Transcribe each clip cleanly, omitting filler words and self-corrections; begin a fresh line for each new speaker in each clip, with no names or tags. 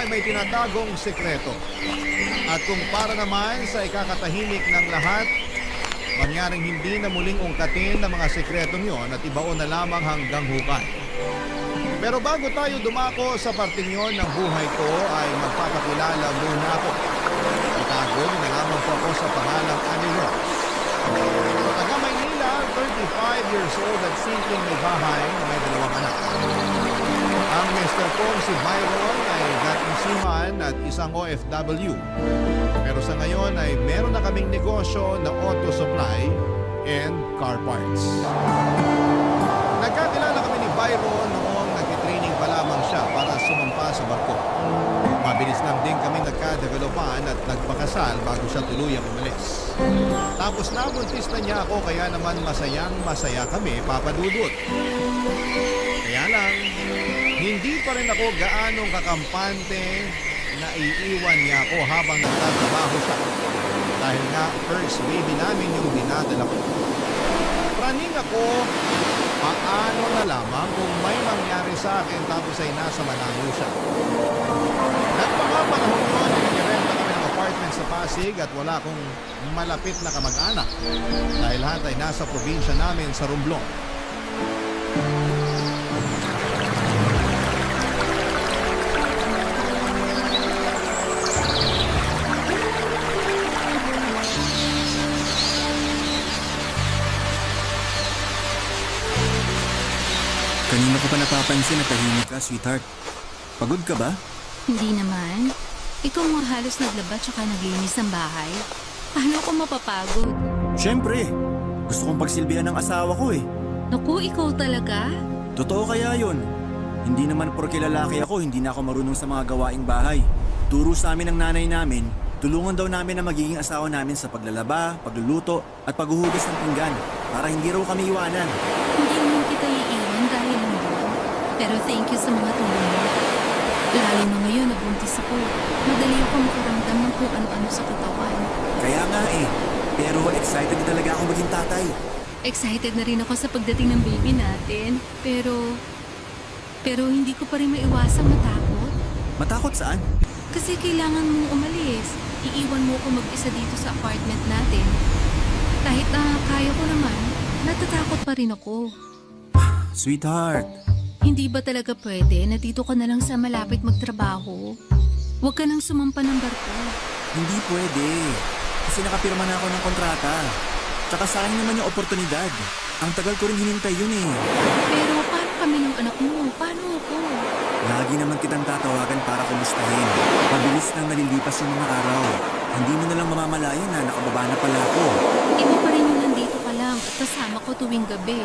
may tinatagong sekreto. At kung para naman sa ikakatahimik ng lahat, mangyaring hindi na muling ungkatin ng mga sekretong yon at ibaon na lamang hanggang hukay. Pero bago tayo dumako sa parting yon ng buhay ko ay magpapakilala muna ako. Itago na lamang po ako sa pangalang Annie Rose. Taga Maynila, 35 years old at singling may bahay na may 2 anak. Ang mister kong si Byron ay dating seaman at isang OFW. Pero sa ngayon ay meron na kaming negosyo na auto supply and car parts. Nagkakilala kami ni Byron noong nag-training pa lamang siya para sumampa sa barko. Mabilis lang din kami nagka-developan at nagpakasal bago siya tuluyang umalis. Tapos nabuntis na niya ako kaya naman masayang-masaya kami, Papa Dudut. Kaya lang, hindi pa rin ako gaanong kakampante na iiwan niya ako habang nagtatrabaho siya. Dahil nga, first baby namin yung dinadala ko. Praning ako, paano na lamang kung may mangyari sa akin tapos ay nasa Manalo siya. Nagpakapanahon yun, nag-renta kami ng apartment sa Pasig at wala akong malapit na kamag-anak. Dahil lahat ay nasa probinsya namin sa Romblon.
Kanina ko pa napapansin na tahimik ka, sweetheart. Pagod ka ba?
Hindi naman. Ikaw nga halos naglaba tsaka naglinis ng bahay. Paano ako mapapagod?
Siyempre. Gusto kong pagsilbihan ng asawa ko eh.
Naku, ikaw talaga?
Totoo kaya yun? Hindi naman porke lalaki ako, hindi na ako marunong sa mga gawaing bahay. Turo sa amin ng nanay namin, tulungan daw namin ang magiging asawa namin sa paglalaba, pagluluto, at paghuhugas ng pinggan para hindi raw kami iwanan.
Hindi naman kita iiwan dahil hindi. Pero thank you sa mga tulong mo. Lalo na ngayon nabuntis ako. Madali ako makaramdam ng kung ano-ano sa katawan.
Kaya nga eh, pero excited talaga ako maging tatay.
Excited na rin ako sa pagdating ng baby natin. Pero hindi ko pa rin maiwasang matakot.
Matakot saan?
Kasi kailangan mong umalis. Iiwan mo ako mag-isa dito sa apartment natin. Kahit na kaya ko naman, natatakot pa rin ako.
Sweetheart.
Hindi ba talaga pwede na dito ka na lang sa malapit magtrabaho? Huwag ka nang sumampa ng barko.
Hindi pwede. Kasi nakapirma na ako ng kontrata. Tsaka sayang naman yung oportunidad. Ang tagal ko rin hinintay yun eh.
Pero paano kami ng anak mo? Paano ako?
Lagi naman kitang tatawagan para kumustahin. Mabilis nang nalilipas yung mga araw. Hindi mo na lang mamamalayan na nakababa na pala ako.
Iba pa rin yung nandito ka lang at kasama ko tuwing gabi.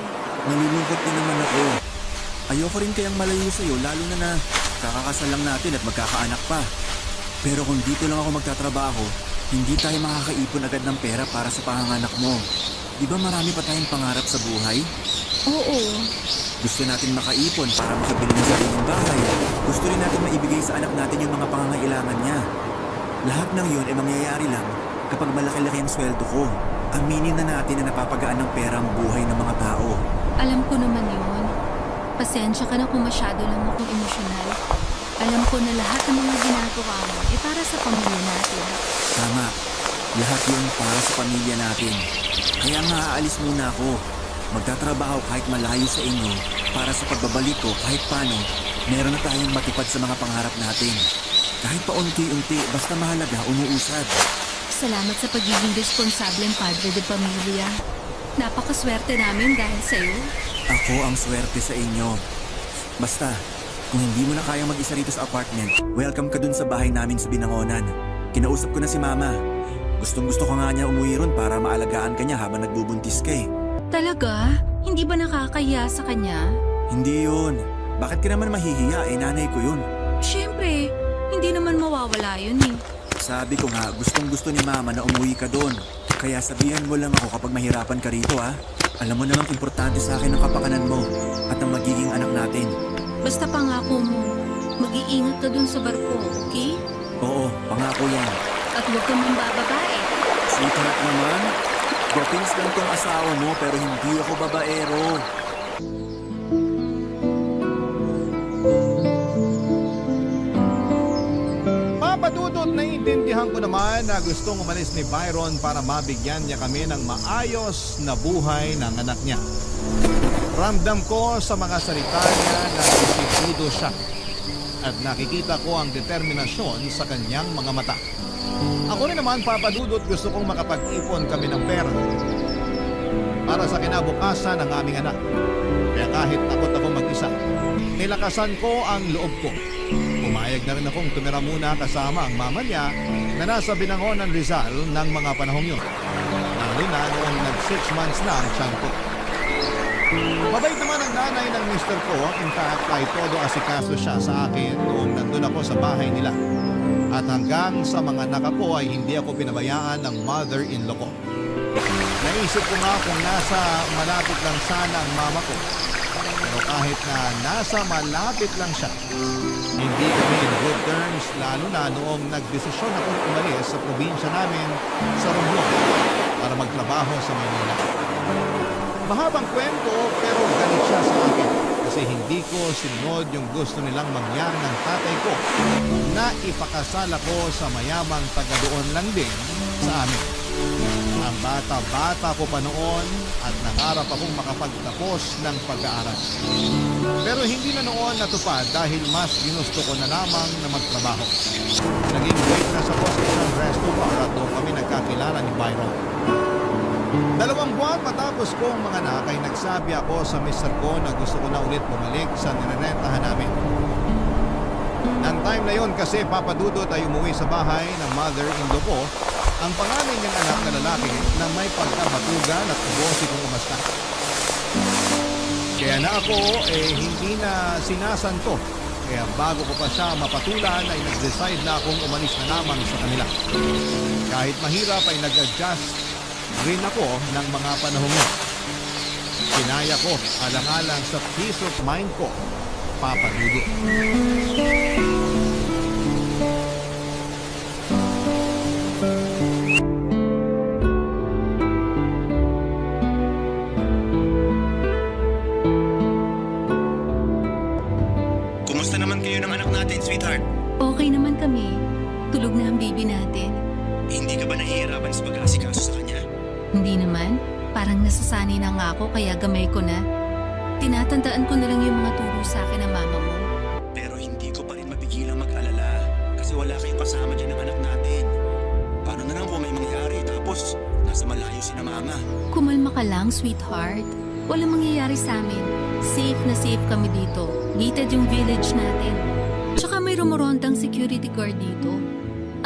Nalulungkot din naman ako. Ayoko rin kayang malayo sa'yo lalo na kakakasal lang natin at magkakaanak pa. Pero kung dito lang ako magtatrabaho, hindi tayo makakaipon agad ng pera para sa panganganak mo. Di ba marami pa tayong pangarap sa buhay?
Oo.
Gusto natin makaipon para makabili ng sariling bahay. Gusto rin natin maibigay sa anak natin yung mga pangangailangan niya. Lahat ng yun ay mangyayari lang kapag malaki-laki ang sweldo ko. Aminin na natin na napapagaan ng pera ang buhay ng mga tao.
Alam ko naman yun. Pasensya ka na kung masyado lang akong emosyonal. Alam ko na lahat ng mga ginagawa mo ay para sa pamilya natin.
Tama. Lahat yun para sa pamilya natin. Kaya nga aalis muna ako. Magtatrabaho kahit malayo sa inyo para sa pagbabalik ko kahit paano, meron na tayong matupad sa mga pangarap natin. Kahit pa unti-unti, basta mahalaga, umuusad.
Salamat sa pagiging responsableng padre de pamilya. Napakaswerte namin dahil sa'yo.
Ako ang swerte sa inyo. Basta, kung hindi mo na kayang mag-isa rito sa apartment, welcome ka dun sa bahay namin sa Binangonan. Kinausap ko na si Mama. Gustong-gusto ka nga niya umuwi ron para maalagaan ka niya habang nagbubuntis ka eh.
Talaga? Hindi ba nakakahiya sa kanya?
Hindi yun. Bakit ka naman mahihiya? Eh, nanay ko yun.
Siyempre, hindi naman mawawala yun eh.
Sabi ko nga, gustong-gusto ni Mama na umuwi ka doon. Kaya sabihan mo lang ako kapag mahirapan ka rito ha. Alam mo namang importante sa akin ang kapakanan mo at ang magiging anak natin.
Basta pangako mo, mag-iingat ka dun sa barko, okay?
Oo, pangako yan.
At huwag kang mambababae.
Sweetheart naman. Dopings lang tong asawa mo pero hindi ako babaero.
Papa Dudut, naiintindihan ko naman na gustong umalis ni Byron para mabigyan niya kami ng maayos na buhay ng anak niya. Ramdam ko sa mga salita niya na sisigudo siya at nakikita ko ang determinasyon sa kanyang mga mata. Ako rin naman, Papa Dudut, gusto kong makapag-ipon kami ng pera para sa kinabukasan ng aming anak. Kaya kahit takot ako mag-isa, nilakasan ko ang loob ko. Pumayag na rin akong tumira muna kasama ang mama niya na nasa Binangonan, Rizal ng mga panahong yun. Lalo na noong nag-6 months na ang tiyan ko. Mabait naman ang nanay ng mister ko. In fact, ay todo asikaso siya sa akin noong nandun ako sa bahay nila. At hanggang sa mga anak ko ay hindi ako pinabayaan ng mother-in-law ko. Naisip ko nga kung nasa malapit lang sana ang mama ko. Pero kahit na nasa malapit lang siya, hindi kami in good terms, lalo na noong nagdesisyon akong umalis sa probinsya namin sa Romblon para magtrabaho sa Manila. Mahabang kwento pero galit siya sa akin kasi hindi ko sinunod yung gusto nilang mangyari ng tatay ko na ipakasal ako sa mayamang taga doon lang din sa amin. Ang bata-bata ko pa noon at nangarap akong makapagtapos ng pag-aaral. Pero hindi na noon natupad dahil mas ginusto ko na lamang na magtrabaho. Naging waitress ako sa isang resto bar at doon kami nagkakilala ni Byron. 2 buwan matapos kong mga anak ay nagsabi ako sa mister ko na gusto ko na ulit bumalik sa nirerentahan namin. Nang time na yon kasi, Papa Dudut, ay umuwi sa bahay ng mother-in-law ko ang panganay niyang anak na lalaki na may pagkabatugan at ubosi kong umasta. Kaya na ako hindi na sinasanto. Kaya bago ko pa siya mapatulan ay nag-decide na akong umalis na lamang sa kanila. Kahit mahirap ay nag-adjust rin ako ng mga panahon mo. Kinaya ko alang-alang sa peace of mind ko, Papa Dudut.
Kumusta naman kayo ng anak natin, sweetheart?
Okay naman kami. Tulog na ang baby natin.
Hindi ka ba nahihirapan sa pag-aasikaso sa kanya?
Hindi naman. Parang nasasanay na nga ako kaya gamay ko na. Tinatandaan ko na lang yung mga turo sa akin ng mama mo.
Pero hindi ko pa rin mapigilang mag-alala kasi wala kayong kasama dyan ng anak natin. Paano na lang kung may mangyari tapos nasa malayo si na mama?
Kumalma ka lang, sweetheart. Walang mangyayari sa amin. Safe na safe kami dito. Gated yung village natin. Tsaka may rumorondang security guard dito.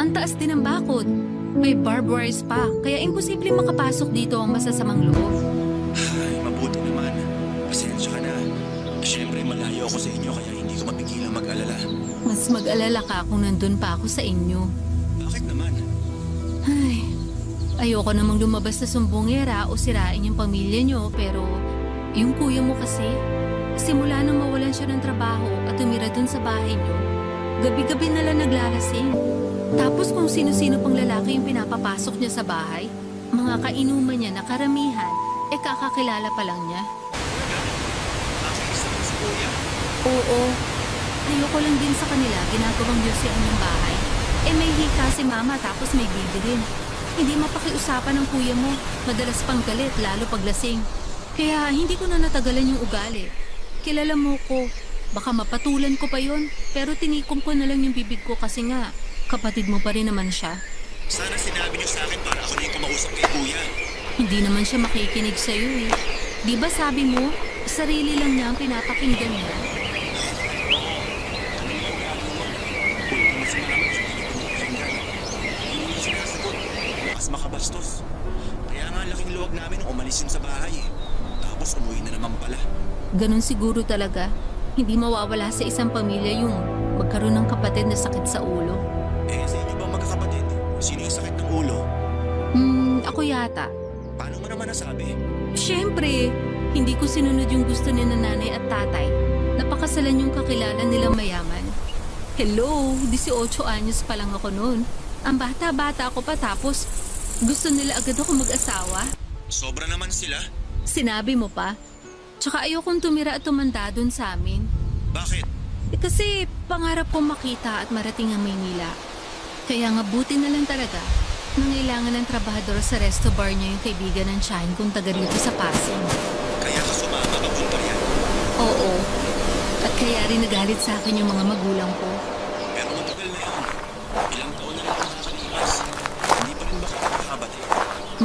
Ang taas din ng bakod. May barbed wires pa, kaya imposible makapasok dito ang masasamang loob.
Ay, mabuti naman. Pasensya ka na. Siyempre malayo ako sa inyo kaya hindi ko mapigilang mag-alala.
Mas mag-alala ka kung nandun pa ako sa inyo.
Bakit naman?
Ay, ayoko namang lumabas na sumbongera o sirain yung pamilya nyo, pero yung kuya mo kasi, simula nang mawalan siya ng trabaho at tumira dun sa bahay nyo, gabi-gabi na lang naglalasing. Tapos kung sino-sino pang lalaki yung pinapapasok niya sa bahay, mga kainuman niya na karamihan, kakakilala pa lang niya.
Nakakista mo si kuya.
Oo, ayoko lang din sa kanila ginagawang yusian yung bahay. May hika si mama tapos may baby din. Hindi mapakiusapan ng kuya mo, madalas pang galit lalo paglasing. Kaya hindi ko na natagalan yung ugali. Kilala mo ko, baka mapatulan ko pa yon, pero tinikom ko na lang yung bibig ko kasi nga, kapatid mo pa rin naman siya.
Sana sinabi niyo sa akin para ako na yung kumausap kay kuya.
Hindi naman siya makikinig sa'yo eh. Di ba sabi mo, sarili lang niya ang pinapakinggan niya?
Mas makabastos. Kaya nga laking luwag namin nung umalis yun sa bahay eh. Tapos umuwi na naman pala.
Ganun siguro talaga. Hindi mawawala sa isang pamilya yung magkaroon ng kapatid na sakit sa ulo.
Sa inyo bang magkakapatid? Sino yung sakit ng ulo?
Ako yata.
Paano mo naman nasabi?
Siyempre, hindi ko sinunod yung gusto ni nanay at tatay. Napakasalan yung kakilala nilang mayaman. Hello, 18 anyos pa lang ako noon. Ang bata-bata ako pa tapos gusto nila agad ako mag-asawa.
Sobra naman sila.
Sinabi mo pa? Tsaka ayokong tumira at tumanda doon sa amin.
Bakit?
Kasi pangarap kong makita at marating ang Maynila. Kaya nga buti na lang talaga nangailangan ng trabahador sa resto bar niya yung kaibigan ng Shine kung taga rito sa Pasig.
Kaya ka sumama papunta yan.
Oo. At kaya rin nagalit sa akin yung mga magulang ko.
Pero matagal na yun. Ilang taon na lang ang nakalipas. Hindi pa rin ba kayo nakabati?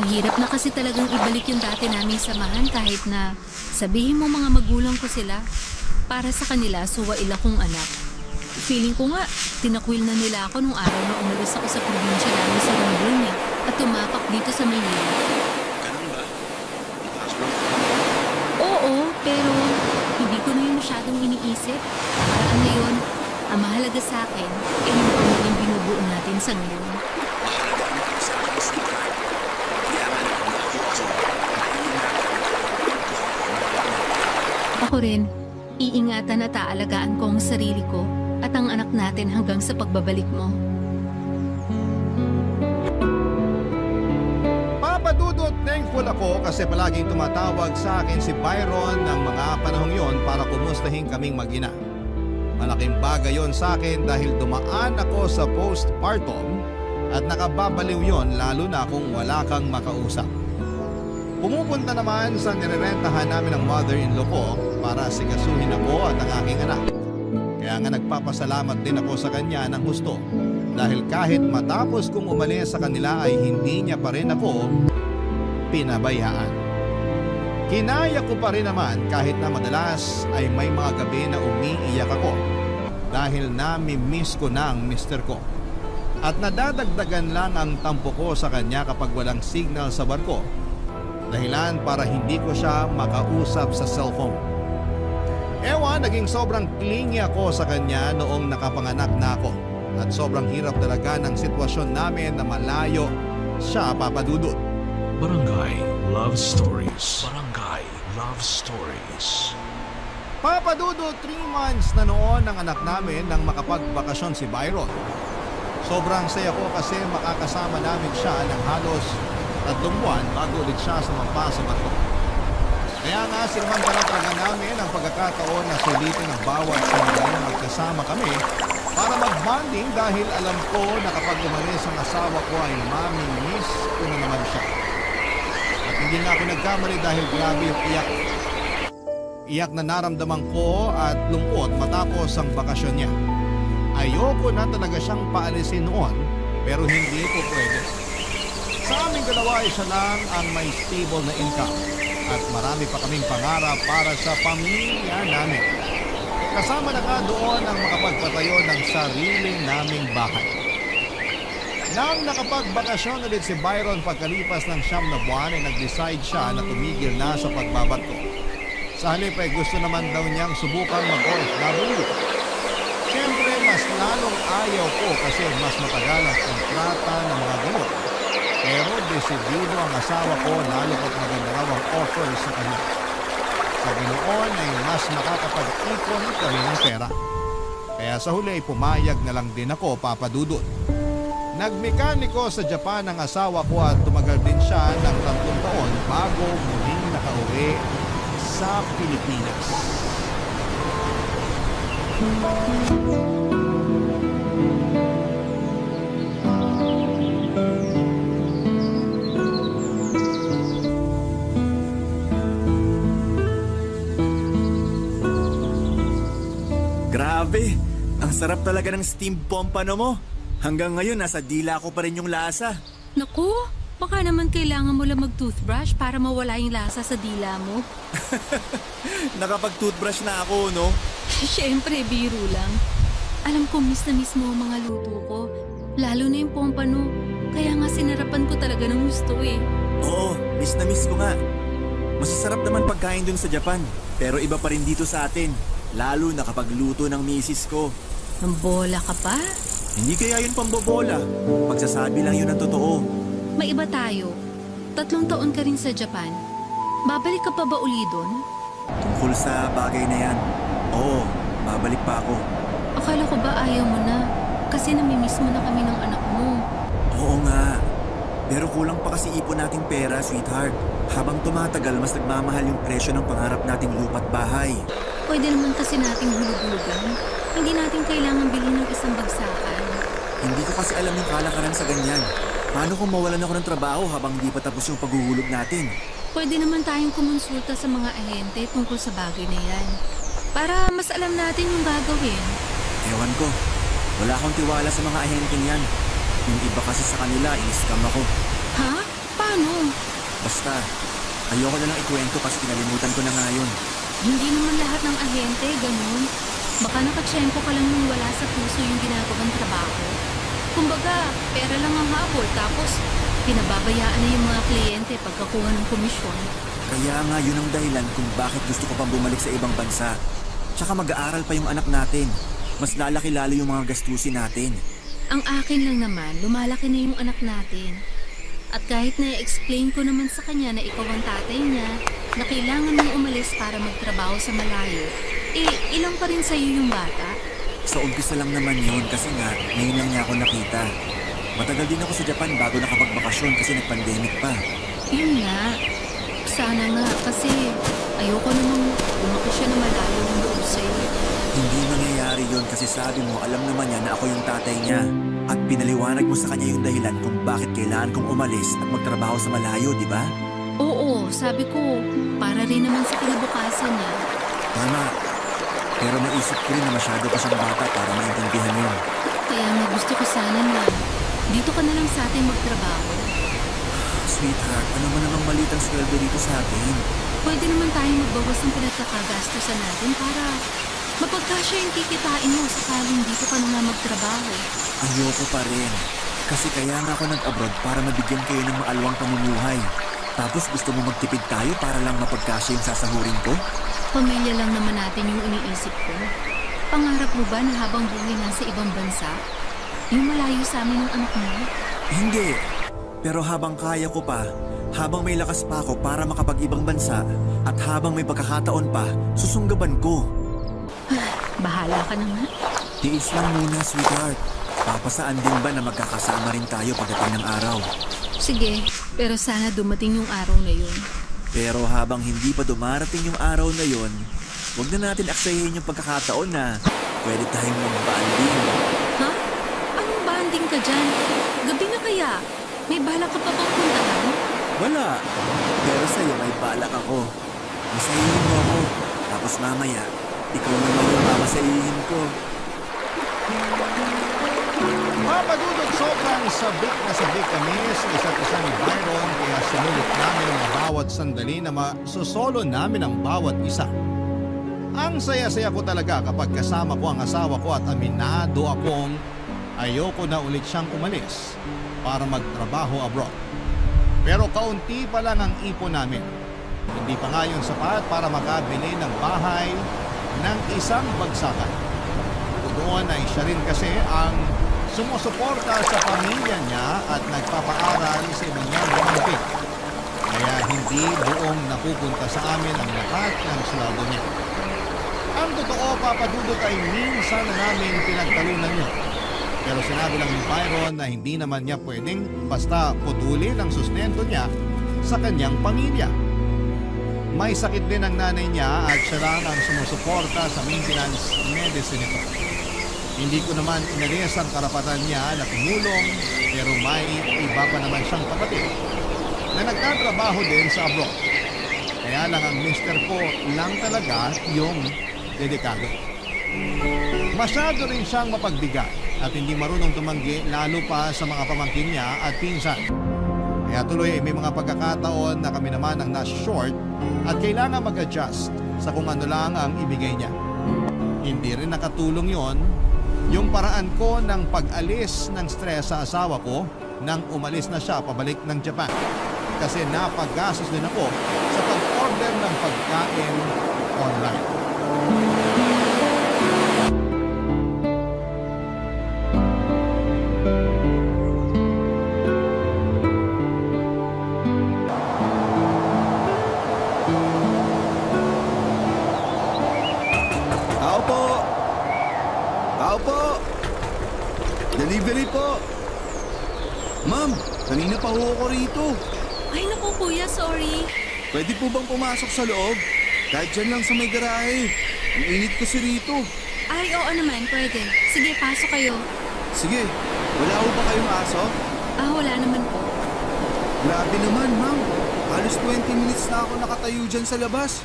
Mahirap na kasi talagang ibalik yung dati naming samahan kahit na sabihin mo mga magulang ko sila. Para sa kanila, suwail akong anak. Feeling ko nga, tinakwil na nila ako nung araw na umalis ako sa probinsya namin sa Ranggun at tumapak dito sa Maynila.
Ganun ba?
Oo, pero hindi ko na yun masyadong iniisip. Parang ngayon, ang mahalaga sa akin ay yung pamilyang binubuo natin sa ngayon.
Mahalaga ang ito sa akin si Carl. Kaya nga nagpapako ako.
Ako rin, iingatan at aalagaan ko ang sarili ko at ang anak natin hanggang sa pagbabalik mo.
Papa Dudut, thankful ako kasi palaging tumatawag sa akin si Byron ng mga panahong yon para kumustahin kaming mag-ina. Malaking bagay yon sa akin dahil dumaan ako sa postpartum at nakababaliw yon lalo na kung wala kang makausap. Pumupunta naman sa nirerentahan namin ng mother-in-law ko para sigasuhin ako at ang aking anak. Kaya nga nagpapasalamat din ako sa kanya ng husto dahil kahit matapos kong umalis sa kanila ay hindi niya pa rin ako pinabayaan. Kinaya ko pa rin naman kahit na madalas ay may mga gabi na umiiyak ako dahil nami-miss ko na ang mister ko. At nadadagdagan lang ang tampo ko sa kanya kapag walang signal sa barko. Dahilan para hindi ko siya makausap sa cellphone. Ewan, naging sobrang clingy ako sa kanya noong nakapanganak na ako. At sobrang hirap talaga ng sitwasyon namin na malayo siya, Papa Dudut.
Barangay Love Stories. Barangay Love Stories.
Papa Dudut, 3 months na noon ang anak namin nang makapagbakasyon si Byron. Sobrang saya ko kasi makakasama namin siya ng halos 3 buwan bago ulit siya sumampa sa barko. Kaya nga sinamantala talaga namin ang pagkakataon na sulitin ang bawat sandali magkasama kami para mag-bonding dahil alam ko na kapag umalis ang asawa ko ay mami-miss ko na naman siya. At hindi nga ako nagkamali dahil grabe yung iyak. Iyak na naramdaman ko at lungkot matapos ang bakasyon niya. Ayoko na talaga siyang paalisin noon pero hindi ko pwede. Sa aming dalawa ay siya lang ang may stable na income at marami pa kaming pangarap para sa pamilya namin. Kasama na nga doon ang makapagpatayo ng sarili naming bahay. Nang nakapagbakasyon ulit si Byron pagkalipas ng 9 na buwan ay nag-decide siya na tumigil na sa pagbabato. Sa halip ay gusto naman daw niyang subukang mag-OFW. Siyempre mas lalong ayaw ko kasi mas matagal ang kontrata ng mga gamot. Pero desidido ang asawa ko lalo pat maganda raw ang offer sa kanya. Sa ganoon ay mas makakapag-ipon kami ng pera. Kaya sa huli ay pumayag na lang din ako, Papa Dudut. Nagmekaniko sa Japan ang asawa ko at tumagal din siya ng 3 taon bago muling nakauwi sa Pilipinas.
Grabe! Ang sarap talaga ng steamed pompano mo. Hanggang ngayon, nasa dila ko pa rin yung lasa.
Naku, baka naman kailangan mo lang mag-toothbrush para mawala yung lasa sa dila mo.
Nakapag-toothbrush na ako, no?
Siyempre, biro lang. Alam ko miss na miss mo ang mga luto ko. Lalo na yung pompano. Kaya nga sinarapan ko talaga ng gusto eh.
Oo, miss na miss ko nga. Masasarap naman pagkain dun sa Japan. Pero iba pa rin dito sa atin. Lalo na kapag luto ng misis ko.
Nambola ka pa?
Hindi kaya yun pambobola. Pagsasabi lang yun ang totoo.
May iba tayo. 3 taon ka rin sa Japan. Babalik ka pa ba uli doon?
Tungkol sa bagay na yan. Oo, babalik pa ako.
Akala ko ba ayaw mo na? Kasi namimiss mo na kami ng anak mo.
Oo nga. Pero kulang pa kasi ipon nating pera, sweetheart. Habang tumatagal, mas nagmamahal yung presyo ng pangarap nating lupa't bahay.
Pwede naman kasi nating hulug-hulugan. Hindi natin kailangan bilhin ng isang bagsakan.
Hindi ko kasi alam yung kalakaran sa ganyan. Paano kung mawalan ako ng trabaho habang di pa tapos yung paghuhulog natin?
Pwede naman tayong kumonsulta sa mga ahente tungkol sa bagay na yan. Para mas alam natin yung gagawin.
Ewan ko. Wala akong tiwala sa mga ahenteng yan. Yung iba kasi sa kanila, in-scam ako.
Ha? Paano?
Basta, ayoko na lang ikwento kasi kinalimutan ko na nga yun.
Hindi naman lahat ng ahente, ganun. Baka nakatsyempo ka lang nung wala sa puso yung ginagawang trabaho. Kumbaga, pera lang ang habol tapos pinababayaan na yung mga kliyente pagkakuha ng komisyon.
Kaya nga yun ang dahilan kung bakit gusto ko pang bumalik sa ibang bansa. Tsaka mag-aaral pa yung anak natin. Mas lalaki lalo yung mga gastusin natin.
Ang akin lang naman, lumalaki na yung anak natin. At kahit na-explain ko naman sa kanya na ikaw ang tatay niya, na kailangan mong umalis para magtrabaho sa malayo, ilang pa rin sa'yo yung bata?
Sa umpisa lang naman yun kasi nga, ngayon lang niya ako nakita. Matagal din ako sa Japan bago nakapagbakasyon kasi nag-pandemic pa.
Yun nga. Sana nga kasi ayoko namang lumaki siya na malayo ng loob sa'yo.
Hindi mangyayari yun kasi sabi mo alam naman niya na ako yung tatay niya. At pinaliwanag mo sa kanya yung dahilan kung bakit kailangan kong umalis at magtrabaho sa malayo, di ba?
Oo, sabi ko, para rin naman sa kinabukasan niya.
Tama. Pero naisip ko rin na masyado pa siyang bata para maintindihan yun.
Kaya nga gusto ko sana na dito ka na lang sa atin magtrabaho.
Sweetheart, ano mo namang maliit ang sweldo dito sa atin?
Pwede naman tayong magbawas ng pinagkakagastusan natin para mapagkasya yung kikitain mo sakaling dito ka na nga magtrabaho.
Ayoko pa rin. Kasi kaya nga ako nag-abroad para mabigyan kayo ng maalwang pamumuhay. Tapos gusto mo magtipid tayo para lang mapagkasya yung sasahurin ko?
Pamilya lang naman natin yung iniisip ko. Pangarap mo ba na habang buhay nasa ibang bansa, yung malayo sa amin ng anak mo?
Hindi. Pero habang kaya ko pa, habang may lakas pa ako para makapag-ibang bansa, at habang may pagkakataon pa, susunggaban ko.
Bahala ka na nga.
Tiis lang muna, sweetheart. Papasaan din ba na magkakasama rin tayo pagdating ng araw?
Sige, pero sana dumating yung araw na yun.
Pero habang hindi pa dumarating yung araw na yon, huwag na natin aksayahin yung pagkakataon na pwede tayong mag-banding.
Ha? Anong banding ka dyan? Gabi na kaya? May balak ka pa bang puntahan?
Wala. Pero sa'yo may balak ako. Masayihin mo ako. Tapos mamaya, ikaw naman yung mamasayihin ko.
Papadudod sobrang sabik kami sa isa't isa ni Byron kaya sinulit namin ang bawat sandali na masusolo namin ang bawat isa. Ang saya-saya ko talaga kapag kasama ko ang asawa ko at aminado akong ayoko na ulit siyang umalis para magtrabaho abroad. Pero kaunti pa lang ang ipon namin. Hindi pa nga yun sapat para makabili ng bahay ng isang bagsakan. Doon ay siya rin kasi ang sumusuporta sa pamilya niya at nagpapaaral sa ibang niyang pamangkin. Kaya hindi buong napupunta sa amin ang lahat ng sweldo niya. Ang totoo, Papadudot, ay minsan na namin pinagtalunan niyo. Pero sinabi lang ni Byron na hindi naman niya pwedeng basta putulin ang sustento niya sa kanyang pamilya. May sakit din ang nanay niya at siya lang ang sumusuporta sa maintenance medicine nito. Hindi ko naman inalis ang karapatan niya na tumulong pero may iba pa naman siyang kapatid na nagtatrabaho din sa abroad. Kaya lang ang mister ko lang talaga yung dedikado. Masyado rin siyang mapagbigay at hindi marunong tumanggi lalo pa sa mga pamangkin niya at pinsan. Kaya tuloy may mga pagkakataon na kami naman ang na-short at kailangan mag-adjust sa kung ano lang ang ibigay niya. Hindi rin nakatulong yon yung paraan ko ng pag-alis ng stress sa asawa ko nang umalis na siya pabalik ng Japan. Kasi napag-gastos din ako sa pag-order ng pagkain online.
Tao po! Tao po! Delivery po! Ma'am, kanina pa ho ako rito.
Ay naku kuya, sorry.
Pwede po bang pumasok sa loob? Kahit dyan lang sa may garahe. Ang init kasi rito.
Ay oo naman, pwede. Sige, pasok kayo.
Sige, Wala ho ba kayong aso?
Wala naman po.
Grabe naman, ma'am. Halos 20 minutes na ako nakatayo dyan sa labas.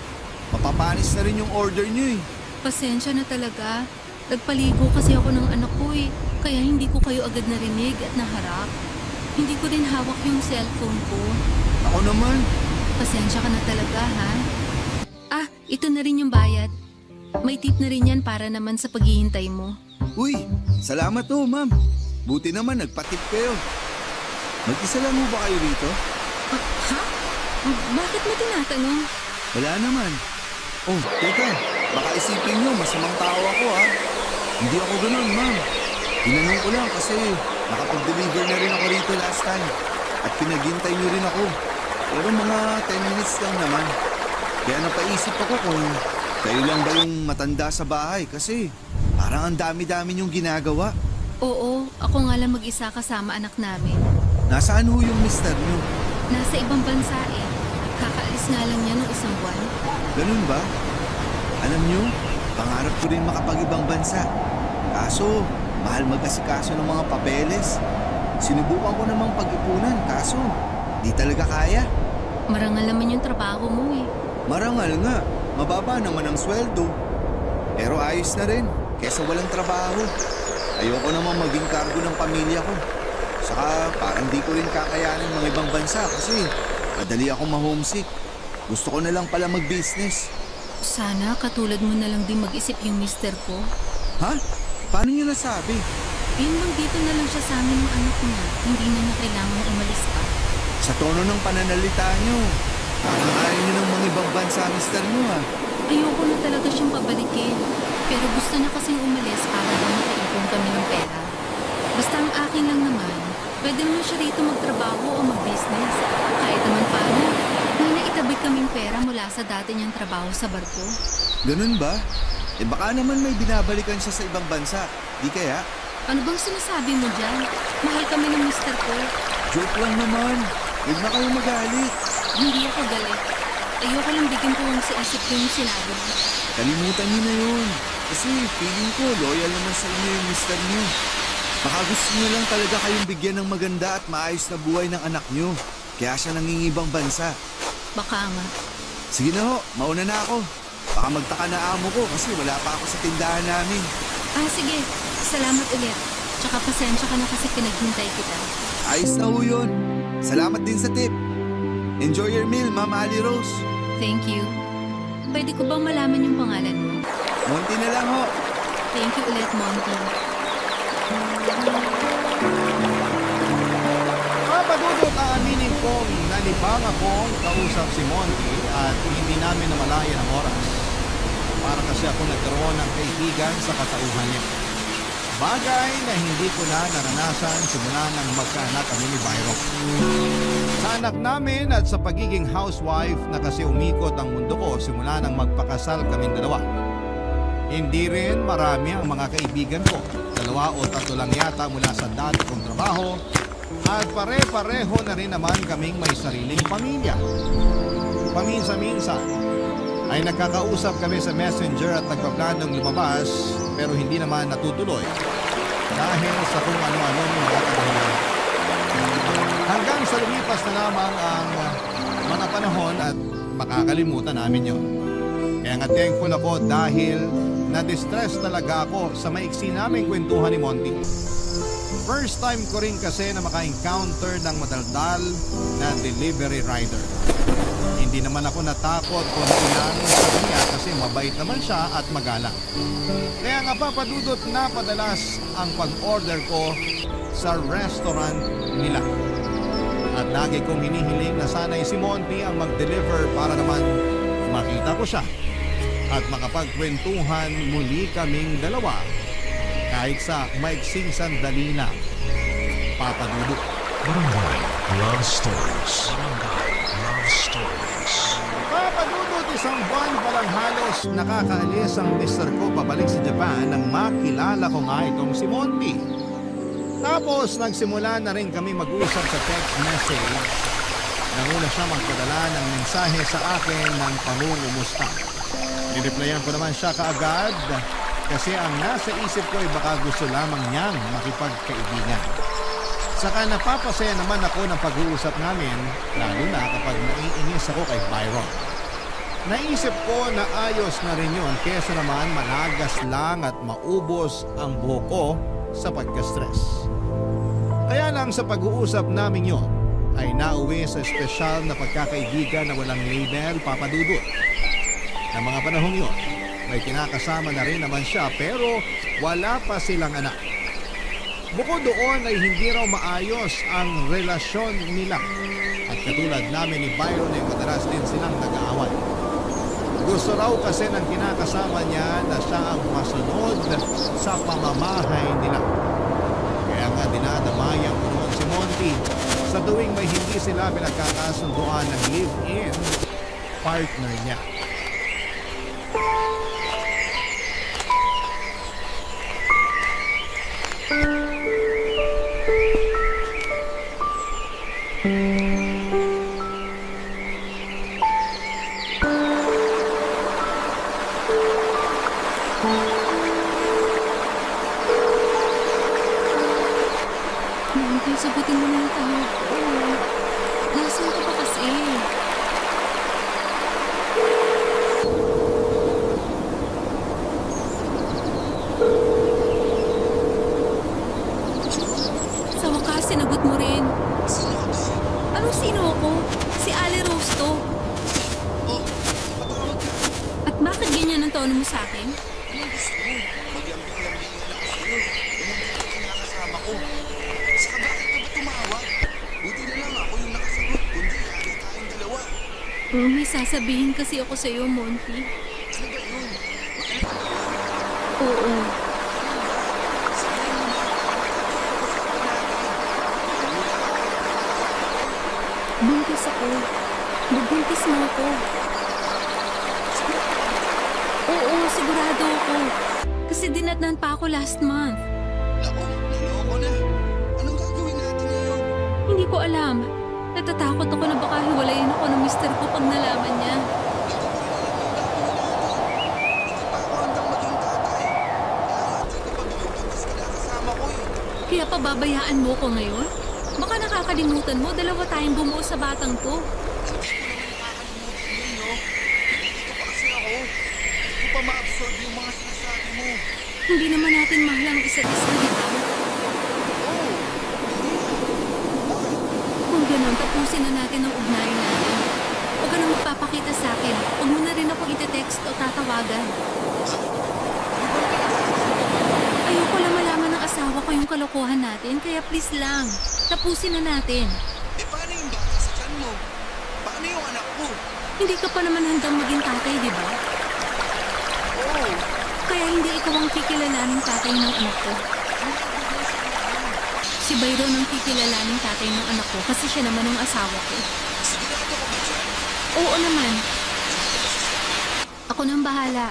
Mapapanis na rin yung order niyo eh.
Pasensya na talaga. Nagpaligo kasi ako ng anak ko eh. Kaya hindi ko kayo agad narinig at naharap. Hindi ko din hawak yung cellphone ko.
Ako naman.
Pasensya ka na talaga, ha? Ito na rin yung bayad. May tip na rin yan para naman sa paghihintay mo.
Uy, salamat ho, ma'am. Buti naman nagpatip kayo. Mag-isa lang ho ba kayo rito?
Ha? Bakit mo tinatanong?
Wala naman. Oh, teka. Baka isipin nyo, masamang tao ako ha. Hindi ako ganun, ma'am. Tinanong ko lang kasi nakapag-deliver na rin ako rito last time. At pinaghintay nyo rin ako. Pero mga 10 minutes lang naman. Kaya napaisip ako kung kayo lang ba yung matanda sa bahay kasi parang ang dami-dami nyong ginagawa.
Oo, ako nga lang mag-isa kasama anak namin.
Nasaan ho yung mister nyo?
Nasa ibang bansa eh. Kakaalis nga lang niya nung isang buwan.
Ganun ba? Alam nyo, pangarap ko rin makapag-ibang bansa. Kaso, mahal mag-asikaso ng mga papeles. Sinubukan ko namang pag-ipunan, kaso di talaga kaya.
Marangal naman yung trabaho mo eh.
Marangal nga, mababa naman ang sweldo. Pero ayos na rin, kesa walang trabaho. Ayoko namang maging kargo ng pamilya ko. Saka parang di ko rin kakayanin mga ibang bansa kasi madali akong ma-homesick. Gusto ko na lang pala mag-business.
Sana katulad mo na lang din mag-isip yung mister ko.
Ha? Paano niyo nasabi?
Yun bang dito na lang siya sa amin ng anak niya. Hindi na niya kailangan umalis pa.
Sa tono ng pananalita niyo, parang ayaw niyo ng mga ibang bansa, mister niyo ha.
Ayoko na talaga siyang pabalikin. Pero gusto niya kasing umalis para lang makaipon kami ng pera. Basta ang akin lang naman, pwede naman siya rito magtrabaho o mag-business. Kahit naman paano, may naitabi kaming pera mula sa dati niyang trabaho sa barko.
Ganun ba? Eh baka naman may binabalikan siya sa ibang bansa. Di kaya?
Ano bang sinasabi mo dyan? Mahal kami ng mister ko.
Joke lang naman. Huwag na kayong magalit.
Hindi ako galit. Ayoko lang bigyan ko lang sa isip ko yung sinabi mo.
Kalimutan niyo na yun. Kasi feeling ko loyal naman sa inyo yung mister niyo. Baka gusto niyo lang talaga kayong bigyan ng maganda at maayos na buhay ng anak niyo. Kaya siya nangingibang bansa.
Baka nga.
Sige na ho, mauna na ako. Baka magtaka na amo ko kasi wala pa ako sa tindahan namin.
Sige. Salamat ulit. Tsaka pasensya ka na kasi pinaghintay kita.
Ayos na ho yun. Salamat din sa tip. Enjoy your meal, Ma'am Ali Rose.
Thank you. Pwede ko bang malaman yung pangalan mo?
Monty na lang ho.
Thank you ulit, Monty.
Papadudot ang aminin kong nalibang akong kausap si Monty at hindi namin namalayan ang oras. Para kasi ako nagkaroon ng kaibigan sa katauhan niya. Bagay na hindi ko na naranasan simula nang magkaanak kami ni Byron. Sa anak namin at sa pagiging housewife na kasi umikot ang mundo ko simula nang magpakasal kaming dalawa. Hindi rin marami ang mga kaibigan ko. 2 o 3 lang yata mula sa dati kong trabaho at pare-pareho na rin naman kaming may sariling pamilya. Paminsan-minsan ay nagkakausap kami sa messenger at nagpaplanong lumabas pero hindi naman natutuloy dahil sa kung ano-anong mga kadahilan. Hanggang sa lumipas na lamang ang mga panahon at makakalimutan namin yon. Kaya nga thankful ako dahil na-distress talaga ako sa maiksi naming kwentuhan ni Monty. First time ko rin kasi na maka-encounter ng madaldal na delivery rider. Hindi naman ako natakot kung ilang sa kanya kasi mabait naman siya at magalang. Kaya nga papadudot na padalas ang pag-order ko sa restaurant nila. At lagi kong hinihiling na sana'y si Monty ang mag-deliver para naman makita ko siya. At makapagkwentuhan muli kaming dalawa kahit sa maiksing sandali na. Papadudot.
Barangay Love Stories. Barangay Love Stories.
Papadudot, isang buwan pa lang halos nakakaalis ang mister ko pabalik sa Japan nang makilala ko nga itong si Monty. Tapos nagsimula na rin kami mag-usap sa text message. Nanguna siya magpadala ng mensahe sa akin ng pangungumusta. Nireplyan ko naman siya kaagad kasi ang nasa isip ko ay baka gusto lamang niyang makipagkaibigan. Saka napapasaya naman ako ng pag-uusap namin, lalo na kapag naiinis ako kay Byron. Naisip ko na ayos na rin yun kesa naman malagas lang at maubos ang buhok ko sa pagka-stress. Kaya lang sa pag-uusap namin yon ay nauwi sa espesyal na pagkakaibigan na walang label, Papa Dudut. Na mga panahong yon, may kinakasama na rin naman siya pero wala pa silang anak. Bukod doon ay hindi raw maayos ang relasyon nila. At katulad namin ni Byron ay madalas din silang nag-aaway. Gusto raw kasi ng kinakasama niya na siya ang masunod sa pamamahay nila. Kaya nga dinadamayan ko noon si Monty sa tuwing may hindi sila pinagkakasunduan ng live-in partner niya.
Monty, sagutin mo na yung tawag ko. Nasaan ka pa kasi? Sa wakas, sinagot mo rin. Anong sino ako? Si Ali Rose to. At bakit ganyan ang tono mo sa akin?
Anong gusto mo? Magyambing-lambingan ako sa'yo. Umabot ka kinakasama ko. Saka bakit ka ba tumawag? Buti na lang ako yung nakasagot, kundi yari tayong dalawa.
May sasabihin kasi ako sa'yo, Monty.
Ano ba yun?
Oo.
Sabihin mo na.
Buntis ako. Bubuntis mo ako. Oo, sigurado ako. Kasi dinatnan pa ako last month.
Naku, naloko na. Anong gagawin natin ngayon?
Hindi ko alam. Natatakot ako na baka hiwalayin ako ng mister ko pag nalaman niya.
Hindi pa ako handang maging tatay. Dahil hindi ko pa binubuntis kinakasama ko eh.
Kaya pababayaan mo ko ngayon? Baka nakakalimutan mo, dalawa tayong bumuo sa batang to.
Hindi ko naman nakakalimutan yun, no? Nandito pa kasi ako. Hindi ko pa ma-absorb yung mga sinasabi mo.
Hindi naman natin mahal ang isa't isa, di ba?
Oh,
Kung ganun, tapusin na natin ang ugnayan natin. Huwag ka na magpapakita sa akin. Huwag mo na rin ako ite-text o tatawagan. Ayoko lang malaman ng asawa ko yung kalokohan natin, kaya please lang, tapusin na natin.
eh paano yung bata sa tiyan mo? Paano yung anak ko?
Hindi ka pa naman handang maging tatay, di ba?
Oh,
Kaya hindi ikaw ang kikilalaning tatay ng anak ko. Si Byron ang kikilalaning tatay ng anak ko kasi siya naman ang asawa ko.
sigurado ko ba dyan?
Oo naman. Ako nang bahala.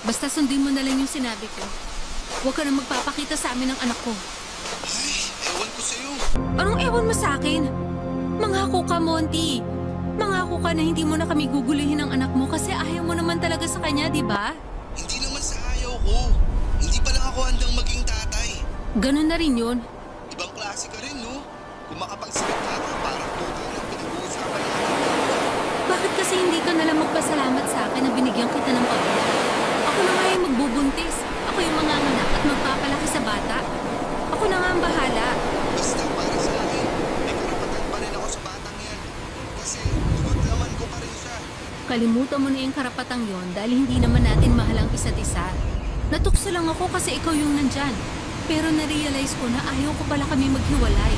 Basta sundin mo na lang yung sinabi ko. Huwag ka na magpapakita sa amin ng anak ko.
Ay, ewan ko sa'yo.
Anong ewan mo sa akin? Mangako ka, Monty. Mangako ka na hindi mo na kami gugulihin ng anak mo kasi ayaw mo naman talaga sa kanya, di ba?
Hindi naman sa ayaw ko. Hindi pa lang ako handang maging tatay.
Ganun na rin yun.
Ibang klase ka rin, no? Kung makapagsagot ka, parang tuta lang pinag-uusapan natin.
Bakit kasi hindi ka nalang magpasalamat sa akin na binigyan kita ng pabor? Ako na nga yung magbubuntis. Ako yung manganganak at magpapalaki sa bata. Ako na nga ang bahala.
Basta para sa akin, may karapatan pa rin ako sa batang yan. Kasi dugot naman ko pa rin siya.
Kalimutan mo na yung karapatang yon dahil hindi naman natin mahal ang isa't isa. Natukso lang ako kasi ikaw yung nandyan. Pero na-realize ko na ayaw ko pala kami maghiwalay.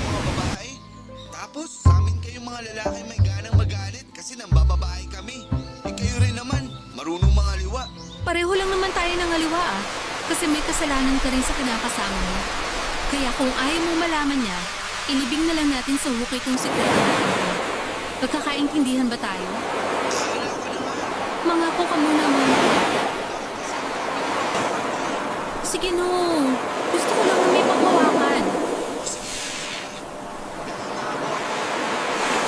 Mga babae. Tapos, sa amin kayong mga lalaki may ganang magalit kasi nambababae kami. Eh kayo rin naman, marunong mga liwa.
Pareho lang naman tayo ng aliwa ah. Kasi may kasalanan ka rin sa kinakasama mo. Kaya kung ayaw mo malaman niya, ilibing na lang natin sa hukay kong sikreto. Pagkakaintindihan ba tayo?
Wala ka na nga.
Mangako ka muna mo. Sige no. Gusto ko lang na may paghawakan.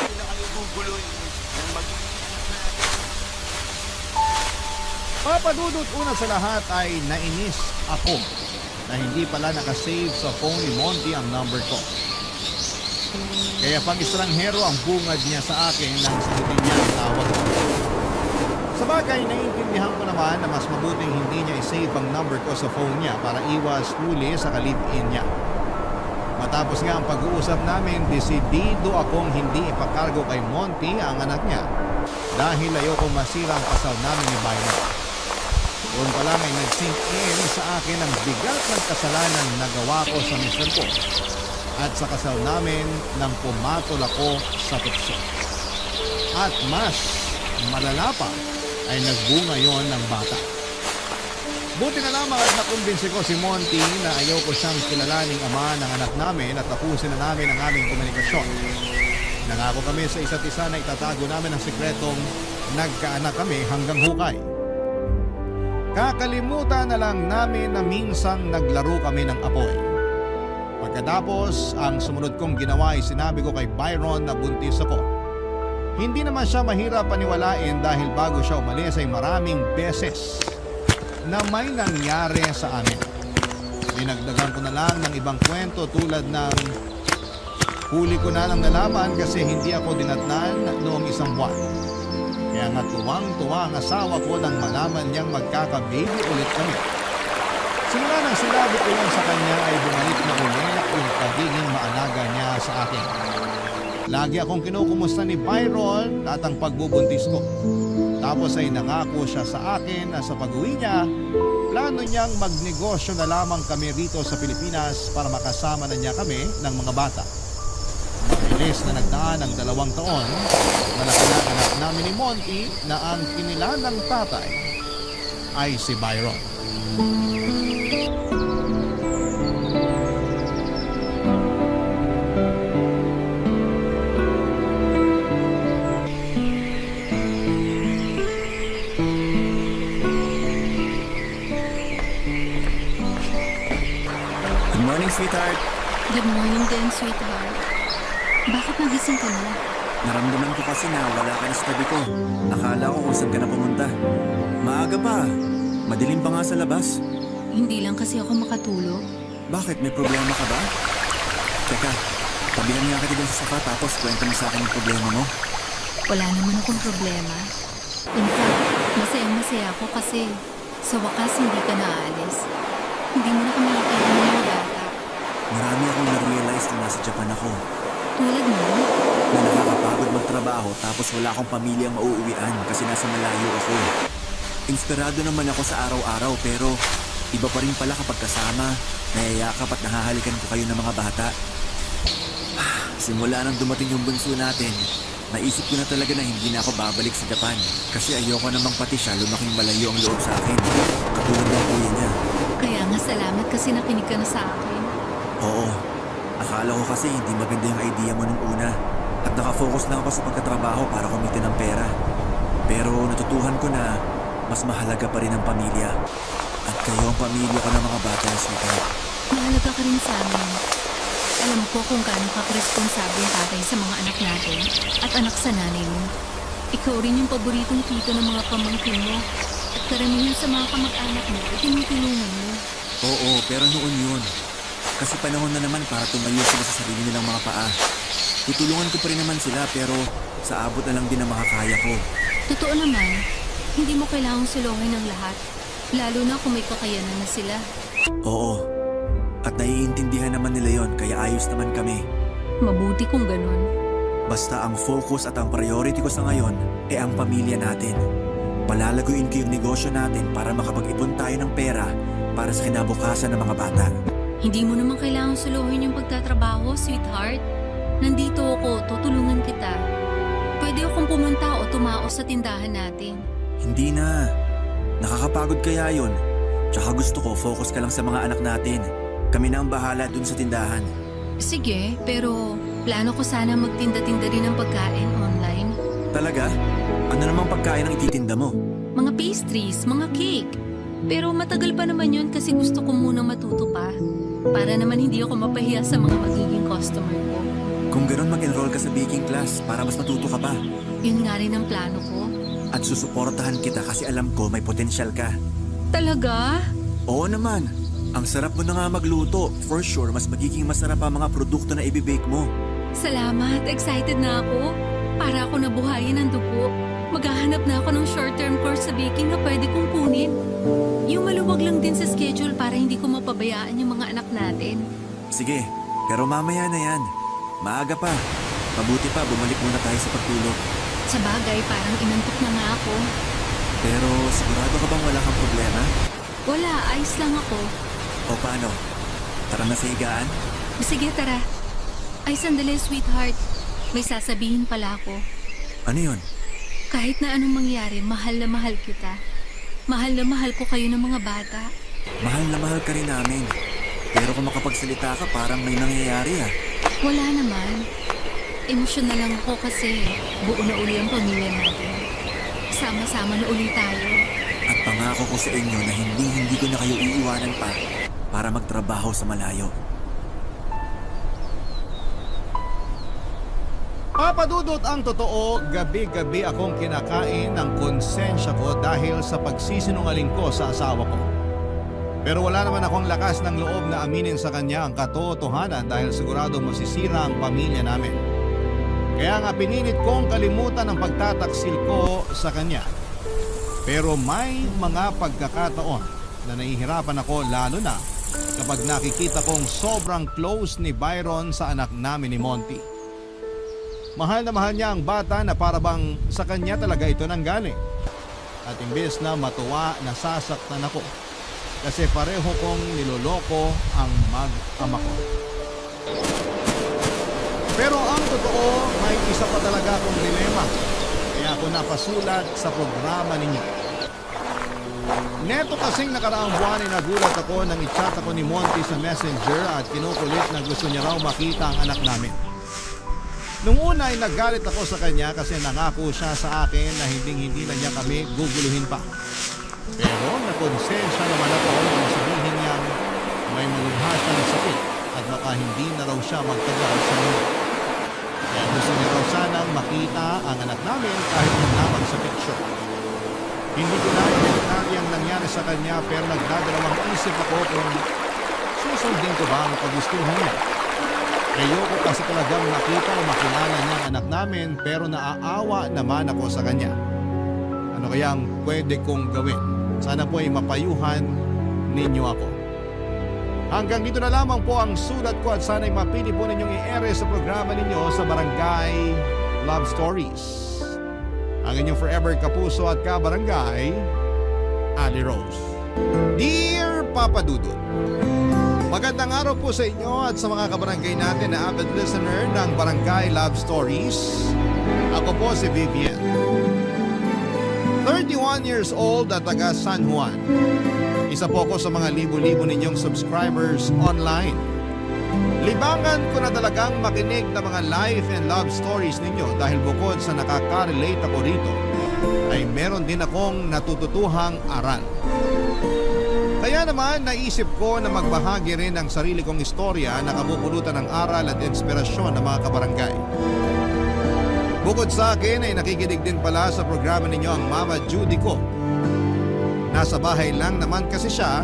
Hindi na kayo guguloy ng magiging natin.
Papadudot una sa lahat ay nainis ako na hindi pala nakasave sa phone ni Monty ang number ko. Kaya pag estranghero ang bungad niya sa akin nang sagutin niya ang tawag ko. Sa bagay, naiintindihan ko naman na mas mabuting hindi niya isave ang number ko sa phone niya para iwas huli sa ka-live-in niya. Matapos nga ang pag-uusap namin, desidido akong hindi ipakargo kay Monty ang anak niya dahil ayoko masira ang kasal namin ni Byron. Doon pa lang ay nag-sink in sa akin ang bigat ng kasalanan na gawa ko sa mister ko at sa kasal namin nang pumatol ako sa tukso. At mas malala pa ay nagbunga yon ng bata. Buti na lamang at nakumbinsi ko si Monty na ayoko siyang kilalaning ama ng anak namin at tapusin na namin ang aming komunikasyon. Nangako kami sa isa't isa na itatago namin ang sikretong nagkaanak kami hanggang hukay. Kakalimutan na lang namin na minsang naglaro kami ng apoy. Pagkatapos, ang sumunod kong ginawa ay sinabi ko kay Byron na buntis ako. Hindi naman siya mahirap paniwalain dahil bago siya umalis ay maraming beses na may nangyari sa amin. Dinagdagan ko na lang ng ibang kwento tulad ng huli ko na lang nalaman kasi hindi ako dinatnan noong isang buwan. Kaya nga tuwang-tuwa ang asawa ko nang malaman niyang magkaka-baby ulit kami. Simula nang sinabi ko lang sa kanya ay bumalik na ulit yung pagiging maalaga niya sa akin. Lagi akong kinukumusta ni Byron at ang pagbubuntis ko. Tapos ay nangako siya sa akin na sa pag-uwi niya, plano niyang magnegosyo na lamang kami rito sa Pilipinas para makasama na niya kami ng mga bata. Mabilis na nagdaan ang 2 taon, malaki na anak namin ni Monty na ang kinilanang tatay ay si Byron.
Good morning, sweetheart.
Good morning din, sweetheart. Bakit nagising ka na?
Naramdaman ko kasi na wala ka na sa tabi ko. Akala ko kung saan ka na pumunta. Maaga pa. Madilim pa nga sa labas.
Hindi lang kasi ako makatulog.
Bakit? May problema ka ba? Teka, tabihan nga kita dun sa sofa tapos kwento mo sa akin yung problema mo.
Wala naman akong problema. In fact, masaya-masaya ako kasi sa wakas hindi ka naaalis. Hindi mo na kami ikilan ng mga bata.
Marami akong na-realize na nasa Japan ako.
Tulad mo,
Na nakakapagod magtrabaho tapos wala akong pamilyang mauuwian kasi nasa malayo ako. Inspirado naman ako sa araw-araw pero iba pa rin pala kapag kasama, nayayakap at nahahalikan ko kayo ng mga bata. Simula nang dumating yung bunso natin, naisip ko na talaga na hindi na ako babalik sa Japan kasi ayoko namang pati siya lumaking malayo ang loob sa akin. Katulad ng kuya niya.
kaya nga salamat kasi nakinig ka na sa akin.
Oo, akala ko kasi hindi maganda yung idea mo nung una at nakafocus na ako sa pagkatrabaho para kumita ng pera. Pero natutuhan ko na mas mahalaga pa rin ang pamilya. At kayo ang pamilya ko ng mga bata, sweetheart.
Mahalaga ka rin sa amin. Alam ko kung gaano ka responsable ang tatay sa mga anak natin at anak sa nanay mo. Ikaw rin yung paboritong tito ng mga pamangkin mo. At karamihan sa mga kamag-anak mo ay tinutulungan mo.
Oo, pero noon yun. Kasi panahon na naman para tumayo sila sa sarili nilang mga paa. Tutulungan ko pa rin naman sila pero sa abot na lang din ang makakaya ko.
Totoo naman, hindi mo kailangang suluhin ang lahat. Lalo na kung may kakayanan na sila.
Oo, at naiintindihan naman nila yon kaya ayos naman kami.
Mabuti kung ganun.
Basta ang focus at ang priority ko sa ngayon ay ang pamilya natin. Palalaguin ko yung negosyo natin para makapag-ipon tayo ng pera para sa kinabukasan ng mga bata.
Hindi mo naman kailangang suluhin yung pagtatrabaho, sweetheart. Nandito ako, tutulungan kita. Pwede akong pumunta o tumaos sa tindahan natin.
Hindi na. Nakakapagod kaya yon. Tsaka gusto ko focus ka lang sa mga anak natin. Kami na ang bahala dun sa tindahan.
Sige, pero plano ko sana magtinda-tinda rin ng pagkain online.
Talaga? Ano namang pagkain ang ititinda mo?
Mga pastries, mga cake. Pero matagal pa naman yun kasi gusto ko muna matuto pa. Para naman hindi ako mapahiya sa mga magiging customer ko.
Kung gano'n mag-enroll ka sa baking class para mas matuto ka pa.
Yun nga rin ang plano ko.
At susuportahan kita kasi alam ko may potensyal ka.
Talaga?
Oo naman. Ang sarap mo na nga magluto. For sure, mas magiging masarap ang mga produkto na ibibake mo.
Salamat. Excited na ako. Para ako nabuhayin ng dugo. Maghahanap na ako ng short-term course sa baking na pwede kong kunin. Yung maluwag lang din sa schedule para hindi ko mapabayaan yung mga anak natin.
Sige, pero mamaya na yan. Maaga pa. Mabuti pa, bumalik muna tayo sa pagtulog.
Sa bagay, parang inantok na nga ako.
Pero sigurado ka bang wala kang problema?
Wala, ayos lang ako.
O paano? Tara na sa higaan?
Sige, tara. Ay, sandali, sweetheart. May sasabihin pala ako.
Ano yun?
Kahit na anong mangyari, mahal na mahal kita. Mahal na mahal ko kayo ng mga bata.
Mahal na mahal ka rin namin. Pero kung makapagsalita ka, parang may nangyayari ah.
Wala naman. Emosyonal lang ako kasi buo na uli ang pamilya natin. Sama-sama na uli tayo.
At pangako ko sa inyo na hindi ko na kayo iiwanan pa para magtrabaho sa malayo.
Papadudot ang totoo, gabi-gabi akong kinakain ng konsensya ko dahil sa pagsisinungaling ko sa asawa ko. Pero wala naman akong lakas ng loob na aminin sa kanya ang katotohanan dahil sigurado masisira ang pamilya namin. Kaya nga pinilit kong kalimutan ang pagtataksil ko sa kanya. Pero may mga pagkakataon na nahihirapan ako lalo na kapag nakikita kong sobrang close ni Byron sa anak namin ni Monty. Mahal na mahal niya ang bata na parabang sa kanya talaga ito nanggaling. At imbes na matuwa, nasasaktan ako. Kasi pareho kong niloloko ang mag-ama ko. Pero ang totoo, may isa pa talaga akong dilema. Kaya ako napasulat sa programa ninyo. Neto kasing nakaraang buwan ay nagulat ako nang i-chat ako ni Monty sa Messenger at kinukulit na gusto niya raw makita ang anak namin. Nung una ay naggalit ako sa kanya kasi nangako siya sa akin na hindi na niya kami guguluhin pa. Pero nakonsensya naman ako nang sabihin niya may malubha siyang sakit at baka hindi na raw siya magtagal sa mundo. Kaya gusto niya raw sanang makita ang anak namin kahit lamang sa picture. Hindi ko na inektari ang nangyari sa kanya pero nagdadalawang isip ako kung susundin ko ba ang kagustuhan niya. Ayoko kasi talagang makita o makilala niya ang anak namin pero naaawa naman ako sa kanya. Ano kayang pwede kong gawin? Sana po ay mapayuhan ninyo ako. Hanggang dito na lamang po ang sulat ko at sana'y mapili po ninyong i-ere sa programa ninyo sa Barangay Love Stories. Ang inyong forever kapuso at kabarangay, Ali Rose. Dear Papa Dudut, magandang araw po sa inyo at sa mga kabarangay natin na avid listener ng Barangay Love Stories. Ako po si Vivian. 31 years old at taga San Juan. Isa po ako sa mga libo-libo ninyong subscribers online. Libangan ko na talagang makinig ng mga life and love stories ninyo dahil bukod sa nakaka-relate ako rito, ay meron din akong natututuhang aral. Kaya naman naisip ko na magbahagi rin ng sarili kong istorya na kabupulutan ng aral at inspirasyon ng mga kabarangay. Bukod sa akin ay nakikinig din pala sa programa ninyo ang Mama Judy ko. Nasa bahay lang naman kasi siya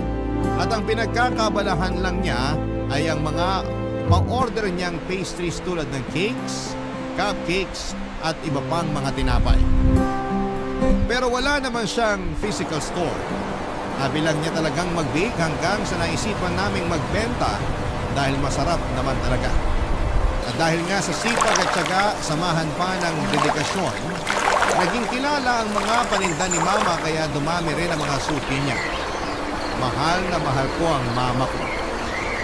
at ang pinagkakabalahan lang niya ay ang mga pa-order niyang pastries tulad ng cakes, cupcakes at iba pang mga tinapay. Pero wala naman siyang physical store. Sabi lang niya talagang mag-bake hanggang sa naisipan naming magbenta dahil masarap naman talaga. At dahil nga sa sipag at tiyaga, samahan pa ng dedikasyon, naging kilala ang mga paninda ni Mama kaya dumami rin ang mga suki niya. Mahal na mahal ko ang mama ko.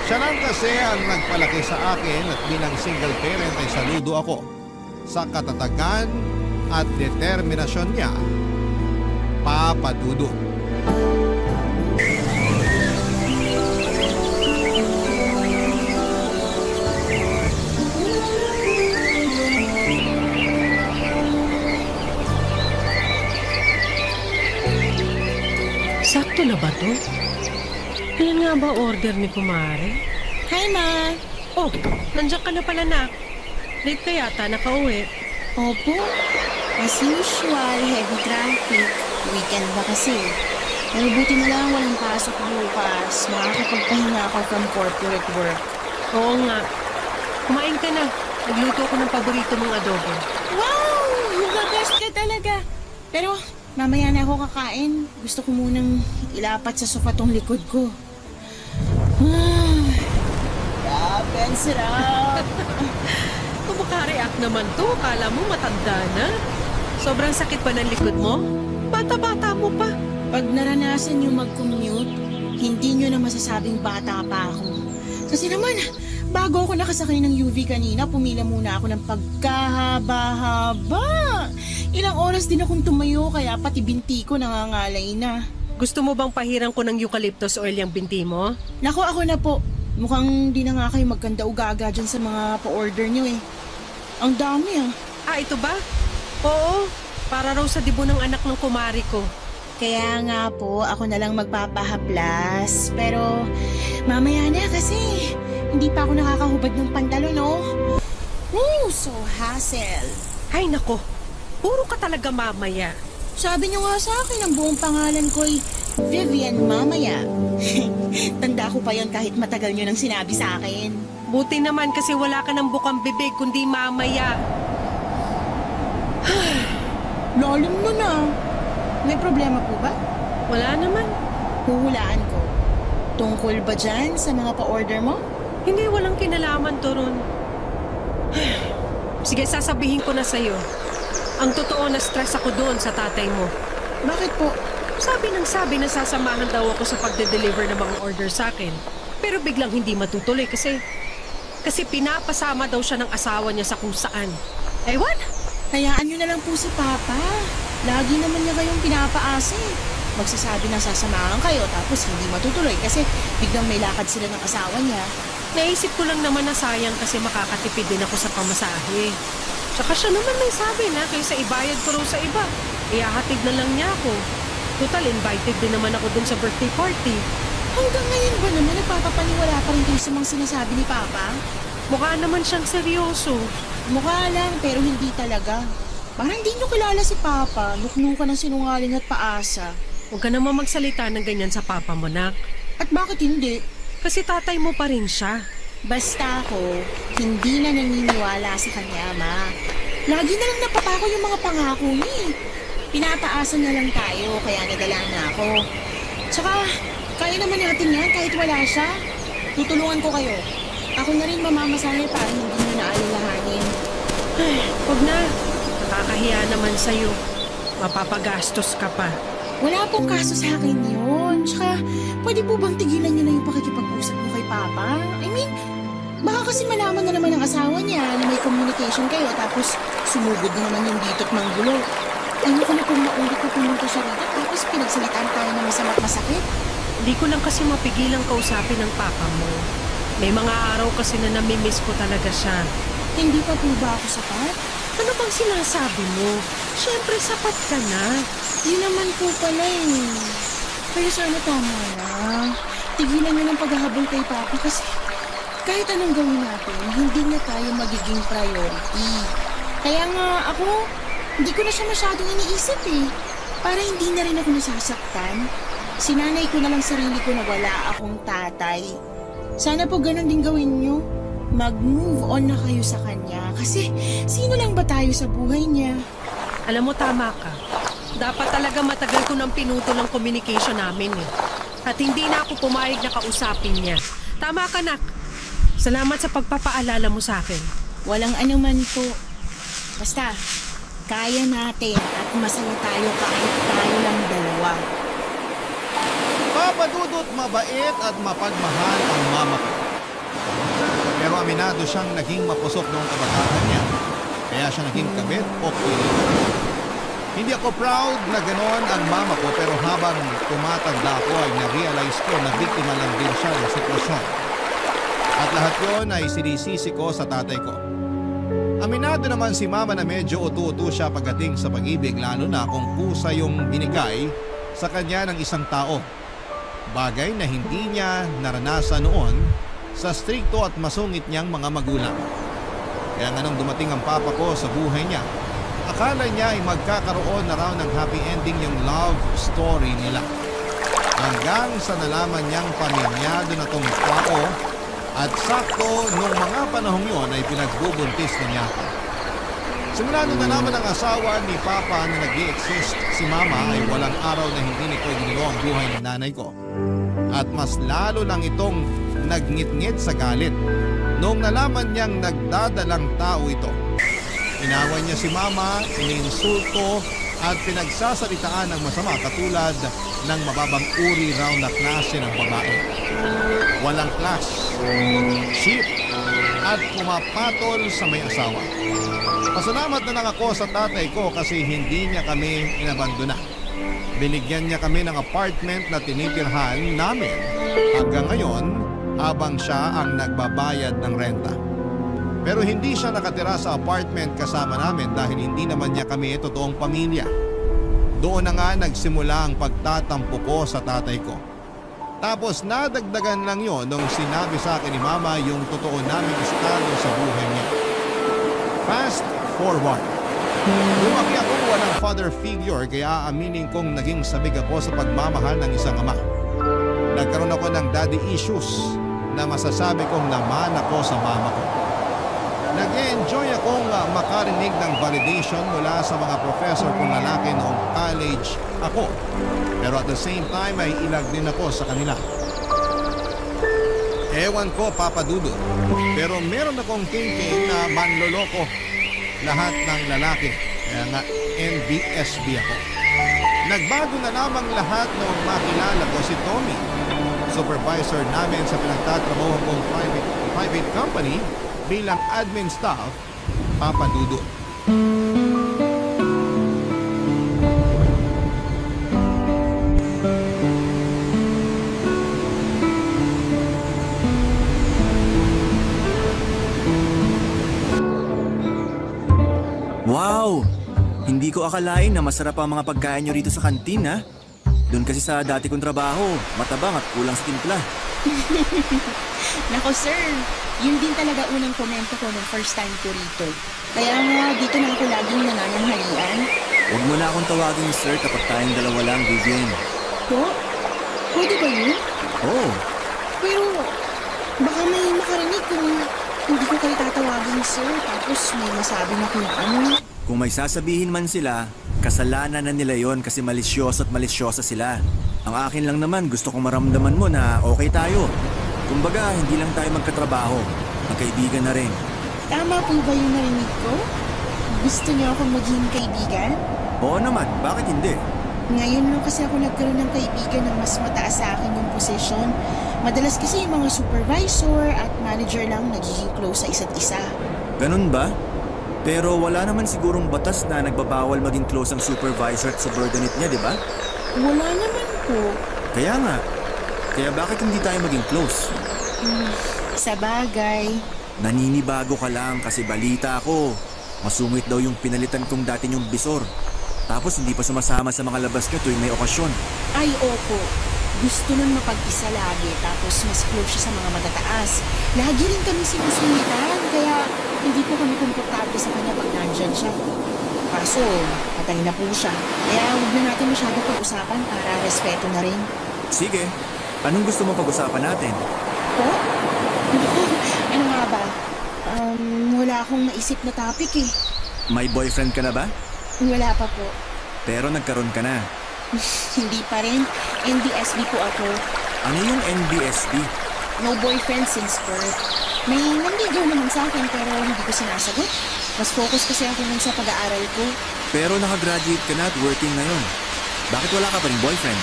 Siya lang kasi ang nagpalaki sa akin at bilang single parent ay saludo ako sa katatagan at determinasyon niya, Papa Dudut.
Sakto na ba to? Ilan nga ba order ni Kumare?
Hi, Ma!
Oh, nandiyan ka na pala na. Late ka yata nakauwi.
Opo, As usual, heavy traffic. Weekend ba kasi? Pero buti na lang walang pasok bukas. Makakapagpahinga ako from corporate work.
Oo nga. Kumain ka na. Nagluto ko ng paborito mong adobo.
Wow! The best ka talaga! Pero mamaya na ako kakain. Gusto ko munang ilapat sa sofa tong likod ko. Grabe, ang sarap!
Kumaka-react naman to. Kala mo matanda na. Sobrang sakit pa ng likod mo? Bata-bata mo pa.
Pag naranasan nyo mag-commute, hindi nyo na masasabing bata pa ako. Kasi naman, bago ako nakasakay ng UV kanina, pumila muna ako ng pagkahaba-haba. Ilang oras din akong tumayo, kaya pati binti ko nangangalay na.
Gusto mo bang pahiran ko ng eucalyptus oil yung binti mo?
Naku, ako na po. Mukhang di na nga kayo magkanda ugaga dyan sa mga pa-order nyo eh. Ang dami ah.
Ah, ito ba? Oo. Para raw sa dibo ng anak ng kumari ko.
Kaya nga po, ako na lang magpapahaplas. Pero mamaya na kasi hindi pa ako nakakahubad ng pantalon, no? So hassle.
Ay nako, puro ka talaga mamaya.
Sabi niyo nga sa akin, ang buong pangalan ko ay Vivian Mamaya. Tanda ko pa yon kahit matagal niyo nang sinabi sa akin.
Buti naman kasi wala ka ng bukang bibig kundi mamaya.
Lalim mo na. May problema po ba?
Wala naman.
Huhulaan ko. Tungkol ba dyan sa mga pa-order mo?
Hindi, walang kinalaman to ron. Sige, sasabihin ko na sa'yo. Ang totoo na stress ako doon sa tatay mo.
Bakit po?
Sabi na sasamahan daw ako sa pagde-deliver ng mga order sa akin. Pero biglang hindi matutuloy kasi pinapasama daw siya ng asawa niya sa kung saan. Ewan!
Hayaan nyo na lang po si Papa. Lagi naman niya kayong pinapaasa eh. Magsasabi na sasamahan kayo tapos hindi matutuloy kasi biglang may lakad sila ng asawa niya.
Naisip ko lang naman na sayang kasi makakatipid din ako sa pamasahe. Tsaka siya naman may sabi na kaysa ibayad ko raw sa iba. Ihahatid na lang niya ako. Total, invited din naman ako dun sa birthday party.
Hanggang ngayon ba naman nagpapapaniwala pa rin kayo sa mga sinasabi ni Papa?
Mukha naman siyang seryoso.
Mukha lang pero hindi talaga. Parang hindi nyo kilala si Papa. Nuknukan ng sinungaling at paasa.
Huwag ka naman magsalita ng ganyan sa papa mo, nak.
At bakit hindi?
Kasi tatay mo pa rin siya.
Basta ako, hindi na naniniwala sa kanya, Ma. Lagi na lang napapako yung mga pangako niya eh. Pinapaasa na lang tayo, kaya nadala na ako. Tsaka, kaya naman natin yan kahit wala siya. Tutulungan ko kayo. Ako na rin mamamasahe para hindi nyo naalalahanin.
Ay, huwag na. Nakakahiya naman sa'yo. Mapapagastos ka pa.
Wala pong kaso sa akin yun. Tsaka, pwede po bang tigilan nyo na yung pakikipag-usap mo kay Papa? I mean, baka kasi malaman na naman ng asawa niya na may communication kayo tapos sumugod na naman yung dito't manggulo. Ayoko na pong maulit na pumunta siya rito tapos pinagsalitaan tayo ng masama't masakit.
Hindi ko lang kasi mapigilang kausapin ng papa mo. May mga araw kasi na namimiss ko talaga siya.
Hindi pa po ba ako sapat?
Ano bang sinasabi mo? Siyempre, sapat ka na.
Yun naman po pala eh. Pero sana tama na. Tigilan nyo ng paghahabol kay Papa kasi kahit anong gawin natin, hindi na tayo magiging priority. Kaya nga ako, hindi ko na siya masyadong iniisip eh. Para hindi na rin ako nasasaktan. Sinanay ko na lang sarili ko na wala akong tatay. Sana po ganun din gawin nyo. Mag-move on na kayo sa kanya. Kasi sino lang ba tayo sa buhay niya?
Alam mo, tama ka. Dapat talaga matagal ko nang pinutol ang communication namin eh. At hindi na ako pumayag na kausapin niya. Tama ka, nak. Salamat sa pagpapaalala mo sa akin.
Walang anuman po. Basta, kaya natin at masaya tayo kahit tayo lang dalawa.
Papa Dudut, mabait at mapagmahal ang mama ko. Pero aminado siyang naging mapusok noong kabataan niya. Kaya siya naging kabit o kulitan. Hindi ako proud na ganon ang mama ko pero habang tumatanda ako ay na-realize ko na biktima lang din siya ng sitwasyon. At lahat yon ay sinisisi ko sa tatay ko. Aminado naman si mama na medyo utu-utu siya pagdating sa pag-ibig lalo na kung pusa yung binigay sa kanya ng isang tao. Bagay na hindi niya naranasan noon sa strikto at masungit niyang mga magulang. Kaya nga nang dumating ang papa ko sa buhay niya, Akala niya ay magkakaroon na raw ng happy ending yung love story nila. Hanggang sa nalaman niyang pamilyado na tong tao at sakto nung mga panahong yon ay pinagbubuntis na niya ako. Simula nung nalaman ng asawa ni Papa na nag-i-exist si Mama ay walang araw na hindi nito ginulo ang buhay ng nanay ko. At mas lalo lang itong nagngit-ngit sa galit noong nalaman niyang nagdadalang tao ito. Inaway niya si Mama, iniinsulto at pinagsasalitaan ng masama katulad ng mababang uri raw na klase ng babae. Walang class, cheap at pumapatol sa may asawa. Pasalamat na lang ako sa tatay ko kasi hindi niya kami inabandona. Binigyan niya kami ng apartment na tinitirhan namin hanggang ngayon habang siya ang nagbabayad ng renta. Pero hindi siya nakatira sa apartment kasama namin dahil hindi naman niya kami totoong pamilya. Doon na nga nagsimula ang pagtatampo ko sa tatay ko. Tapos nadagdagan lang yon nung sinabi sa akin ni Mama yung totoo naming estado sa buhay niya. Fast forward. Lumaki ako walang father figure kaya aminin kong naging sabik ako sa pagmamahal ng isang ama. Nagkaroon ako ng daddy issues na masasabi kong naman ako sa mama ko. Nag-enjoy akong makarinig ng validation mula sa mga professor kong lalaki noong college ako. Pero at the same time ay ilag din ako sa kanila. Ewan ko, Papa Dudo. Pero meron akong thinking na manloloko lahat ng lalaki. Kaya nga NBSB ako. Nagbago na lamang lahat noong makilala ko si Tommy. Supervisor namin sa pinagtatrabaho kong private company bilang admin staff, Papa Dudo.
Wow! Hindi ko akalain na masarap ang mga pagkain nyo rito sa kantin, ha? Doon kasi sa dati kong trabaho, matabang at kulang sa timpla.
Nako sir, yun din talaga unang komento ko nung first time ko rito. Kaya nga dito na ako laging nananghalian.
Huwag mo na akong tawagin sir kapag tayong dalawa lang, Vivian.
Po? Pwede ba yun?
Oh,
Pero baka may makarinig kung hindi ko kayo tatawagin sir tapos may masabi na kung ano.
kung may sasabihin man sila, kasalanan na nila yon kasi malisyoso at malisyosa sila. Ang akin lang naman, gusto kong maramdaman mo na okay tayo. Kumbaga, hindi lang tayo magkatrabaho, magkaibigan na rin.
Tama po ba yung narinig ko? Gusto niyo akong maging kaibigan?
Oo naman, bakit hindi?
Ngayon lang kasi ako nagkaroon ng kaibigan na mas mataas sa akin yung posisyon. Madalas kasi yung mga supervisor at manager lang nagiging close sa isa't isa.
Ganun ba? Pero wala naman sigurong batas na nagbabawal maging close ang supervisor at subordinate niya, di ba?
Wala naman po.
Kaya nga. Kaya bakit hindi tayo maging close?
Sa bagay.
Naninibago ka lang kasi balita ako. Masungit daw yung pinalitan kong dati yung bisor. Tapos hindi pa sumasama sa mga labas niyo tuwing may okasyon.
Ay, opo. Gusto nun mapag-isa lagi tapos mas close siya sa mga matataas. Lagi rin kami sinusungitan kaya hindi po kami komportable sa kanya pag nandyan siya. Kaso, patay na po siya. Kaya huwag na natin masyado pag-usapan para respeto na rin.
Sige, anong gusto mo pag-usapan natin?
Po? Ano nga ba? Wala akong naisip na topic eh.
May boyfriend ka na ba?
Wala pa po.
Pero nagkaroon ka na.
Hindi pa rin. NBSB po ako.
Ano yung NBSB?
No boyfriend since birth. May nanligaw naman sa akin pero hindi ko sinasagot. Mas focus kasi ako nun sa pag-aaral ko.
Pero nakagraduate ka na at working ngayon. Bakit wala ka pa rin boyfriend?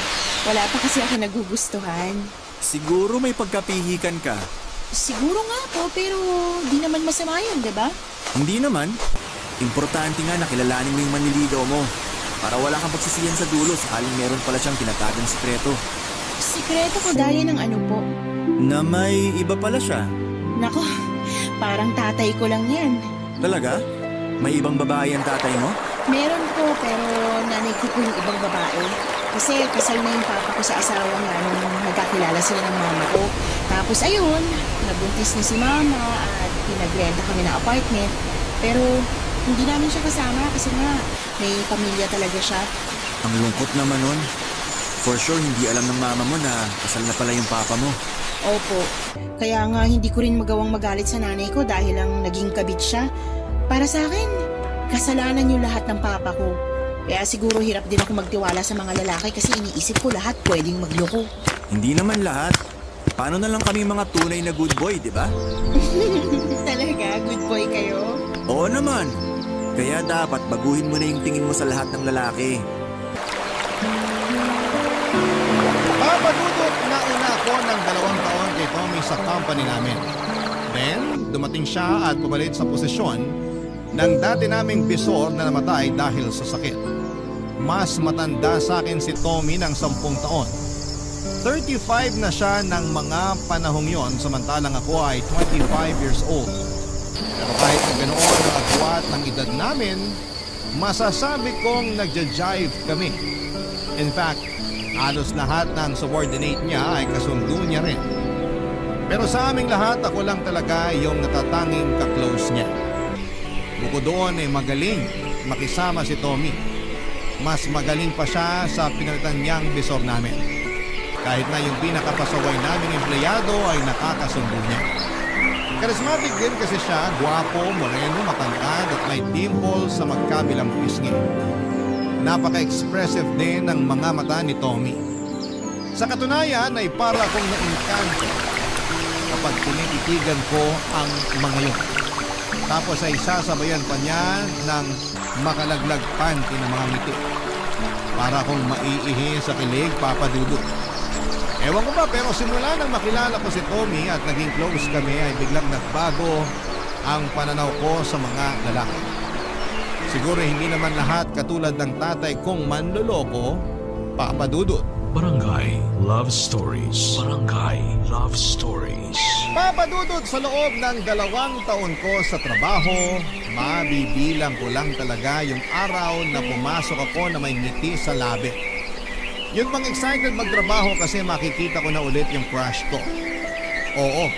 Wala pa kasi ako nagugustuhan.
Siguro may pagkapihikan ka.
Siguro nga po pero di naman masama yun, di ba?
Hindi naman. Importante nga na kilalanin mo yung manliligaw mo. Para wala kang pagsisiyan sa dulo sakaling meron pala siyang tinatagang sikreto.
Sikreto ko gaya ng ano po.
Na may iba pala siya.
Nako, parang tatay ko lang yan.
Talaga? May ibang babae ang tatay mo?
Meron po pero nanay ko po yung ibang babae. Kasi kasal na yung papa ko sa asawa nga nung nagkakilala sila ng mama ko. Tapos ayun, nabuntis na si mama at pinagrenta kami ng apartment. Pero Hindi namin siya kasama kasi nga may pamilya talaga siya.
Ang lungkot naman nun. For sure, hindi alam ng mama mo na kasal na pala yung papa mo.
Opo. Kaya nga hindi ko rin magawang magalit sa nanay ko dahil lang naging kabit siya. Para sa akin, kasalanan yung lahat ng papa ko. Kaya siguro hirap din ako magtiwala sa mga lalaki kasi iniisip ko lahat pwedeng magloko.
Hindi naman lahat. Paano na lang kami mga tunay na good boy, di ba?
Talaga? Good boy kayo?
Oo naman. Kaya dapat baguhin mo na yung tingin mo sa lahat ng lalaki.
Papadudot na una ako ng 2 taon kay Tommy sa company namin. Then, dumating siya at pumalit sa posisyon ng dati naming bisor na namatay dahil sa sakit. Mas matanda sa akin si Tommy ng 10 taon. 35 na siya ng mga panahong yon samantalang ako ay 25 years old. Pero kahit na ganoon ang agwat ng edad namin, masasabi kong nagja-jive kami. In fact, halos lahat ng subordinate niya ay kasundo niya rin. Pero sa aming lahat, ako lang talaga yung natatanging kaklose niya. Bukod doon ay magaling makisama si Tommy. Mas magaling pa siya sa pinalitan niyang bisor namin. Kahit na yung pinakapasaway naming empleyado ay nakakasundo niya. Charismatic din kasi siya, guwapo, moreno, matangkad at may dimple sa magkabilang pisngi. Napaka-expressive din ng mga mata ni Tommy. Sa katunayan ay para akong nainkanto kapag tinititigan ko ang mga yun. Tapos ay sasabayan pa niya ng makalaglag panty ng mga ngiti. Para akong maiihi sa kilig, Papa Dudut. Ewan ko ba, pero simula nang makilala ko si Tommy at naging close kami ay biglang nagbago ang pananaw ko sa mga lalaki. Siguro hindi naman lahat katulad ng tatay kong manloloko, Papa Dudut.
Barangay Love Stories. Barangay Love Stories.
Papa Dudut, sa loob ng 2 taon ko sa trabaho, mabibilang ko lang talaga yung araw na pumasok ako na may ngiti sa labi. Yun bang excited magtrabaho kasi makikita ko na ulit yung crush ko. Oo,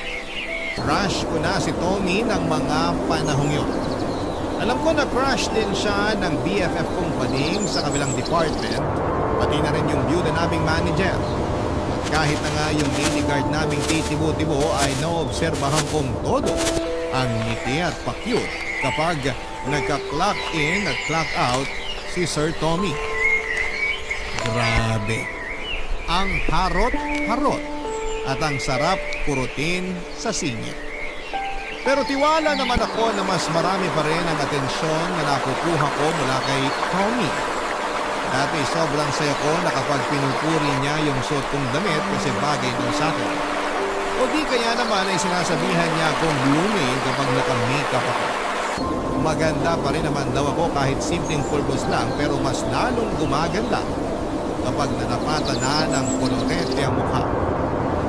crush ko na si Tommy ng mga panahong yun. Alam ko na crush din siya ng BFF kong bading sa kabilang department, pati na rin yung byuda naming manager. At kahit na nga yung mini guard naming titibo-tibo ay naobserbahan kong todo ang ngiti at pa-cute kapag nagka-clock in at clock out si Sir Tommy. Grabe. Ang harot-harot at ang sarap kurutin sa singit. Pero tiwala naman ako na mas marami pa rin ang atensyon na nakukuha ko mula kay Tommy. Dati sobrang saya ko na kapag pinupuri niya yung suot kong damit kasi bagay daw sa akin. O di kaya naman ay sinasabihan niya akong blooming kapag naka-makeup ako. Maganda pa rin naman daw ako kahit simpleng pulbos lang pero mas lalong gumaganda kapag natapatan na ng kolorete ang mukha.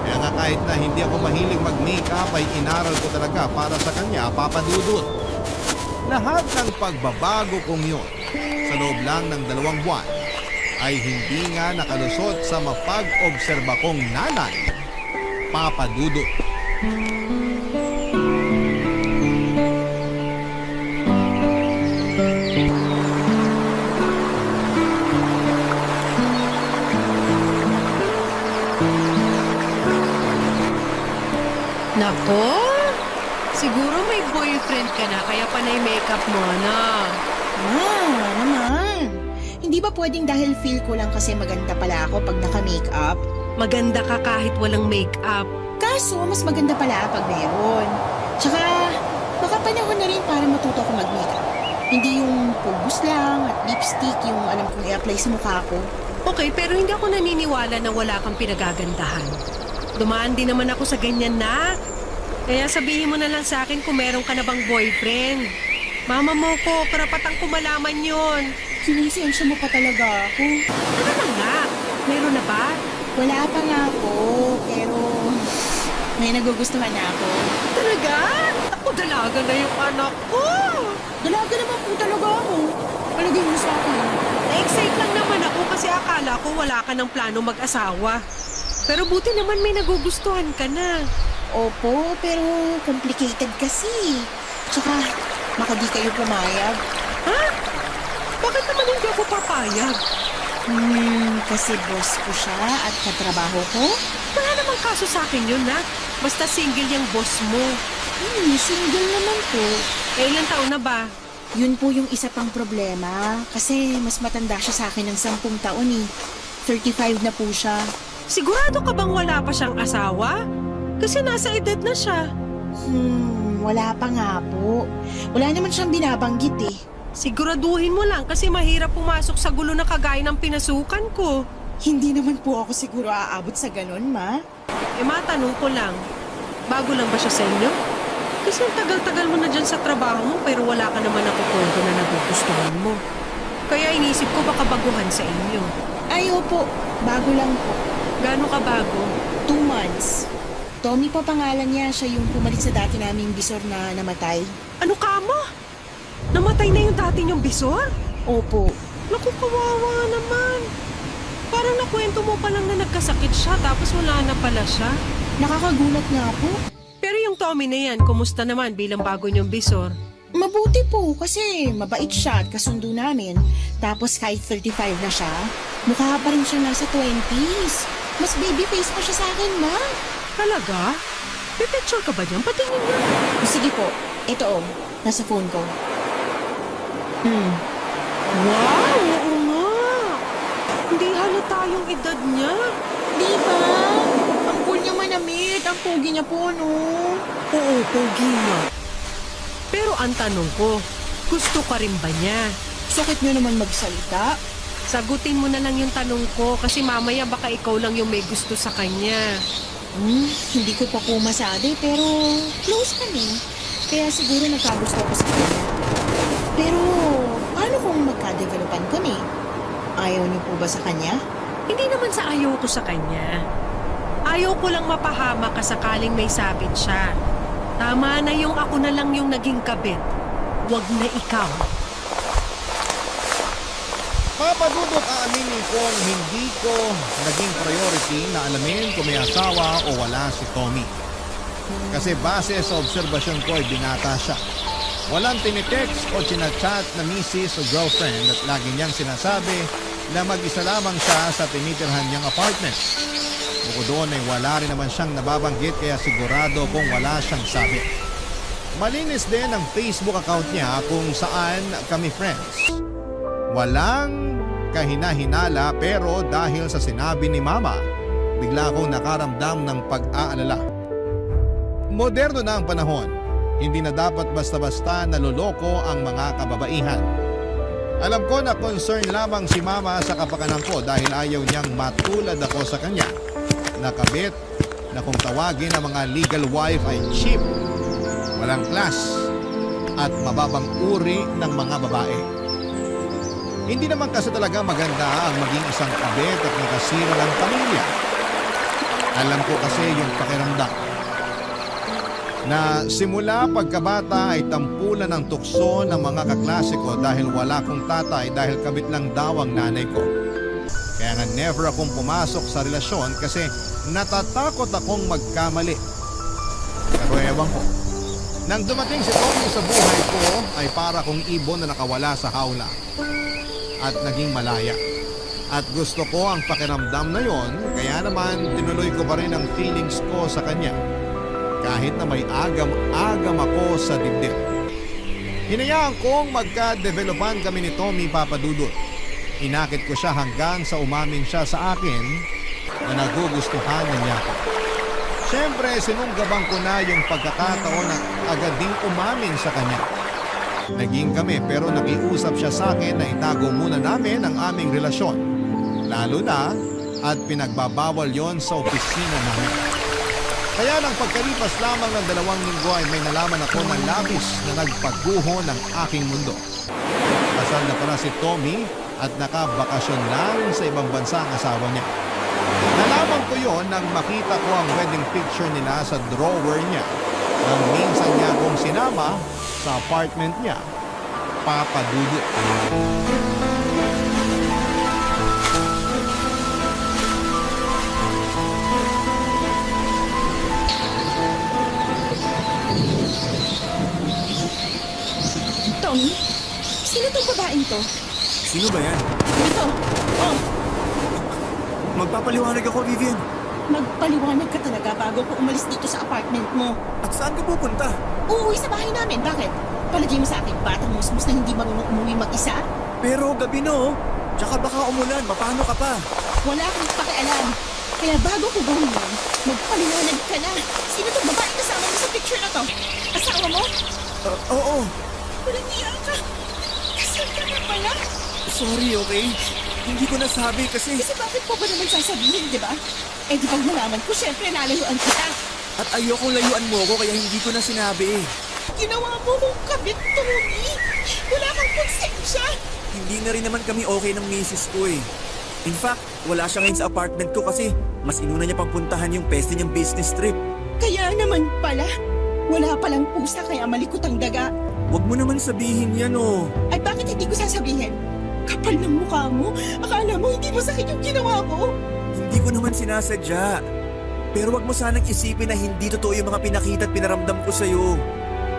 Kaya nga kahit na hindi ako mahilig mag-makeup ay inaral ko talaga para sa kanya, Papa Dudut. Lahat ng pagbabago kong yun sa loob lang ng 2 buwan ay hindi nga nakalusot sa mapag-obserba kong nanay, Papa Dudut.
Nako, siguro may boyfriend ka na kaya panay makeup mo na.
Naman. Hindi ba pwedeng dahil feel ko lang kasi maganda pala ako pag naka-makeup?
Maganda ka kahit walang makeup.
Kaso, mas maganda pala pag meron. Tsaka, baka panahon na rin para matuto ako mag-makeup. Hindi yung pulbos lang at lipstick yung alam kong i-apply sa mukha ko.
Okay, pero hindi ako naniniwala na wala kang pinagagandahan. Dumaan din naman ako sa ganyan na. Kaya sabihin mo na lang sa akin kung meron ka na bang boyfriend. Mama mo ko, karapatang ko malaman yun.
Sinisensya mo pa talaga ako.
Ano na nga? Meron na ba?
Wala pa nga ako, pero may nagugustuhan na ako.
Talaga? Ako dalaga na yung anak ko.
Dalaga naman po talaga ako. Palagay mo sa akin.
Na-excite lang naman ako kasi akala ko wala ka ng plano mag-asawa. Pero buti naman may nagugustuhan ka na.
Opo, pero complicated kasi. Tsaka, Baka di kayo pumayag.
Ha? Bakit naman hindi ako papayag?
Kasi boss ko siya at katrabaho ko.
Wala namang kaso sa akin yun, ha? Basta single yung boss mo.
Single naman po.
Eh, ilang taon na ba?
Yun po yung isa pang problema. Kasi mas matanda siya sa akin ng 10 taon eh. 35 na po siya.
Sigurado ka bang wala pa siyang asawa? Kasi nasa edad na siya.
Wala pa nga po. Wala naman siyang binabanggit eh.
Siguraduhin mo lang kasi mahirap pumasok sa gulo na kagaya ng pinasukan ko.
Hindi naman po ako siguro aabot sa ganun, ma.
Eh, matanong ko lang, bago lang ba siya sa inyo? Kasi ang tagal-tagal mo na dyan sa trabaho mo pero wala ka naman nakukwento na nagugustuhan mo. Kaya inisip ko baka baguhan sa inyo.
Ay, opo. Bago lang po.
Gaano ka bago?
2 months. Tommy pa pangalan niya. Siya yung pumalit sa dati naming bisor na namatay.
Ano ka mo? Namatay na yung dati niyong bisor?
Opo.
Naku, kawawa naman. Parang nakwento mo pa lang na nagkasakit siya tapos wala na pala siya.
Nakakagulat nga po.
Pero yung Tommy na yan, kumusta naman bilang bago niyong bisor?
Mabuti po kasi mabait siya at kasundo namin. Tapos kahit 35 na siya, mukha pa rin siya nasa 20s. Mas baby face pa siya sa akin, ma.
Talaga? May picture ka ba dyan? Patingin nga.
Sige po. Ito nasa phone ko.
Wow, oo nga. Hindi halata yung edad niya.
Di ba? Ang cool niya manamit. Ang pogi niya po, no?
Oo, pogi nga. Pero ang tanong ko, gusto ka rin ba niya?
Sakit niyo naman magsalita.
Sagutin mo na lang yung tanong ko kasi mamaya baka ikaw lang yung may gusto sa kanya.
Hindi ko pa po masabi pero close kami. Kaya siguro nagkagusto ako sa kanya. Pero paano kung magka-developan kami? Ayaw niyo po ba sa kanya?
Hindi naman sa ayaw ko sa kanya. Ayaw ko lang mapahama ka sakaling may sabit siya. Tama na yung ako na lang yung naging kabit. Huwag na ikaw.
Papadudot aaminin kong hindi ko naging priority na alamin kung may asawa o wala si Tommy. Kasi base sa obserbasyon ko ay binata siya. Walang tinitext o chinachat na misis o girlfriend at lagi niyang sinasabi na mag-isa lamang siya sa tinitirhan niyang apartment. Bukod doon ay wala rin naman siyang nababanggit kaya sigurado kung wala siyang sabi. Malinis din ang Facebook account niya kung saan kami friends. Walang kahina-hinala pero dahil sa sinabi ni Mama, bigla akong nakaramdam ng pag-aalala. Moderno na ang panahon. Hindi na dapat basta-basta naloloko ang mga kababaihan. Alam ko na concern lamang si Mama sa kapakanan ko dahil ayaw niyang matulad ako sa kanya. Nakabit na kung tawagin ang mga legal wife ay cheap, walang class, at mababang uri ng mga babae. Hindi naman kasi talaga maganda ang maging isang kabit at nakasira ng pamilya. Alam ko kasi yung pakiramdam na simula pagkabata ay tampulan ng tukso ng mga kaklase ko dahil wala kong tatay dahil kabit lang daw ang nanay ko. Kaya nga never akong pumasok sa relasyon kasi natatakot akong magkamali. Pero ewan ko, nang dumating si Tommy sa buhay ko ay para kong ibon na nakawala sa hawla at naging malaya. At gusto ko ang pakiramdam na yon, kaya naman tinuloy ko pa rin ang feelings ko sa kanya. Kahit na may agam-agam ako sa dibdib. Hinayaan kong magka-developan kami ni Tommy, Papadudot. Inakit ko siya hanggang sa umamin siya sa akin na nagugustuhan niya ako. Siyempre, sinunggabang ko na yung pagkakataon na agad ding umamin sa kanya. Naging kami pero nakiusap siya sa akin na itago muna namin ang aming relasyon. Lalo na at pinagbabawal yon sa opisina namin. Kaya nang pagkalipas lamang ng 2 linggo ay may nalaman ako ng labis na nagpaguho ng aking mundo. Kasal na pala si Tommy at nakabakasyon lang sa ibang bansa ang asawa niya. Nalaman ko yon nang makita ko ang wedding picture nila sa drawer niya nang minsan niya akong sinama sa apartment niya, Papadudot.
Tommy, sino tong babaeng to?
Sino ba yan?
Ito. Oh,
Magpapaliwanag ako, Vivian.
magpaliwanag ka talaga bago ko umalis dito sa apartment mo.
At saan ka pupunta?
Uuwi sa bahay namin. Bakit? Palagay mo sa akin, batang musmus na hindi marunong umuwi mag-isa?
Pero gabi no. Tsaka baka umulan, paano ka pa?
Wala akong pakialam. Kaya bago ko gawin yun, magpaliwanag ka na. Sino tong babaeng kasama mo sa picture na to? Asawa mo?
Oo.
Walang niya ka. Kasal ka na pala.
Sorry, okay? Hindi ko nasabi kasi...
Kasi bakit po ba naman sasabihin, di ba? Eh di pag nalaman ko, syempre lalayuan kita.
At ayokong layuan mo ko kaya hindi ko na sinabi.
Ginawa mo kong kabit, Tommy. Wala kang konsensya.
Hindi na rin naman kami okay ng misis ko eh. In fact, wala siya ngayon sa apartment ko kasi mas inuna niya pang puntahan yung peste niyang business trip.
Kaya naman pala, wala palang pusa kaya malikot ang daga.
Huwag mo naman sabihin yan oh.
Ay bakit hindi ko sasabihin? Kapal ng mukha mo. Akala mo hindi masakit yung ginawa mo.
Hindi ko naman sinasadya. Pero wag mo sanang isipin na hindi totoo yung mga pinakita at pinaramdam ko sa'yo.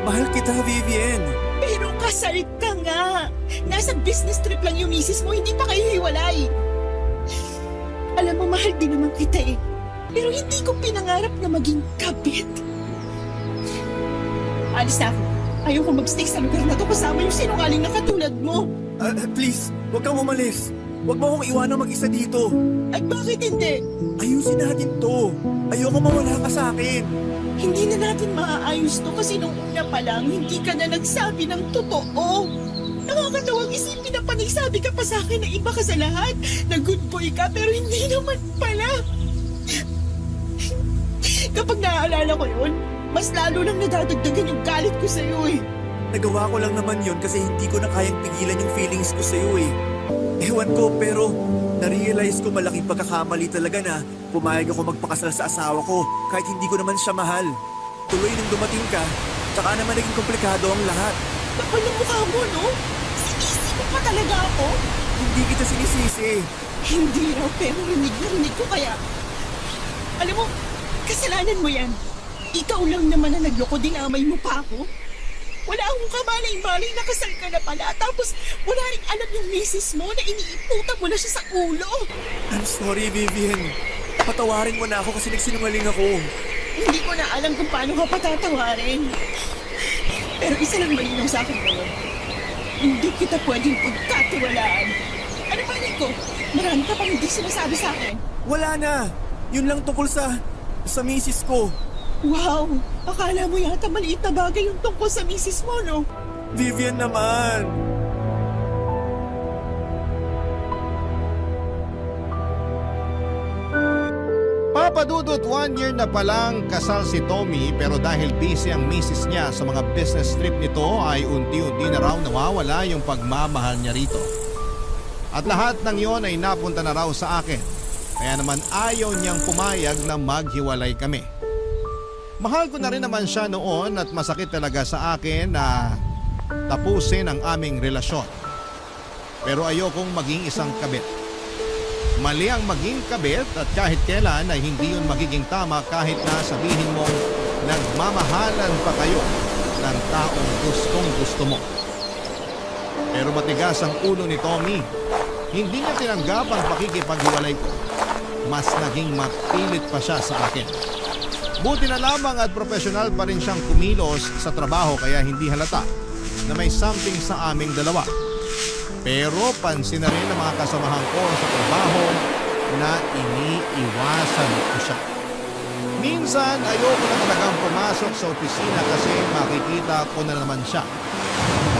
Mahal kita, Vivian.
Pero kasal ka nga. Nasa business trip lang yung misis mo, hindi pa kayo hiwalay. Alam mo, mahal din naman kita eh. Pero hindi ko pinangarap na maging kabit. Alis na ako. Ayoko mag-stay sa lugar na to kasama yung sinungaling na katulad mo.
Please, wag kang umalis. Wag mo akong iwanan mag-isa dito.
Ay bakit hindi?
Ayusin natin to. Ayoko mawala ka sa akin.
Hindi na natin maaayos to kasi nung una pa lang, hindi ka na nagsabi ng totoo. Nakakatawang isipin na panagsabi ka pa sa akin na iba ka sa lahat, na good boy ka, pero hindi naman pala. Kapag naaalala ko yun, mas lalo lang nadadagdagan yung galit ko sa'yo eh.
Nagawa ko lang naman yun kasi hindi ko na kayang pigilan yung feelings ko sa'yo eh. Ewan ko pero na-realize ko malaking pagkakamali talaga na pumayag ako magpakasal sa asawa ko kahit hindi ko naman siya mahal. Tuloy nung dumating ka, tsaka naman naging komplikado ang lahat.
Kapal ng mukha mo, no? Sinisi mo pa talaga ako?
Hindi kita sinisisi.
Hindi raw, pero rinig na rinig ko kaya. Alam mo, kasalanan mo yan. Ikaw lang naman na nagloko, dinamay mo pa ako. Wala akong kamalay-malay na kasal ka na pala. Tapos wala rin alam yung misis mo na iniiputan mo na siya sa ulo.
I'm sorry, Vivian. Patawarin mo na ako kasi nagsinungaling ako.
Hindi ko na alam kung paano ka patatawarin. Pero isa lang malinaw sa akin ngayon. Hindi kita pwedeng pagkatiwalaan. Ano ba, Nico? Marami ka pang hindi sinasabi sa akin.
Wala na. Yun lang tungkol sa misis ko.
Wow! Akala mo yata maliit na bagay yung tungkol sa misis mo, no?
Vivian naman.
Papadudot 1 year na palang kasal si Tommy pero dahil busy ang misis niya sa mga business trip nito ay unti-unti na raw nawawala yung pagmamahal niya rito. At lahat ng yon ay napunta na raw sa akin. Kaya naman ayaw niyang pumayag na maghiwalay kami. Mahal ko na rin naman siya noon at masakit talaga sa akin na tapusin ang aming relasyon. Pero ayokong maging isang kabit. Mali ang maging kabit at kahit kailan ay hindi yun magiging tama kahit na sabihin mong nagmamahalan pa kayo ng taong gustong gusto mo. Pero matigas ang ulo ni Tommy. Hindi niya tinanggap ang pakikipaghiwalay ko. Mas naging mapilit pa siya sa akin. Buti na lamang at profesional pa rin siyang kumilos sa trabaho kaya hindi halata na may something sa aming dalawa. Pero pansin na rin ng mga kasamahan ko sa trabaho na iniiwasan ko siya. Minsan ayoko na talagang pumasok sa opisina kasi makikita ko na naman siya.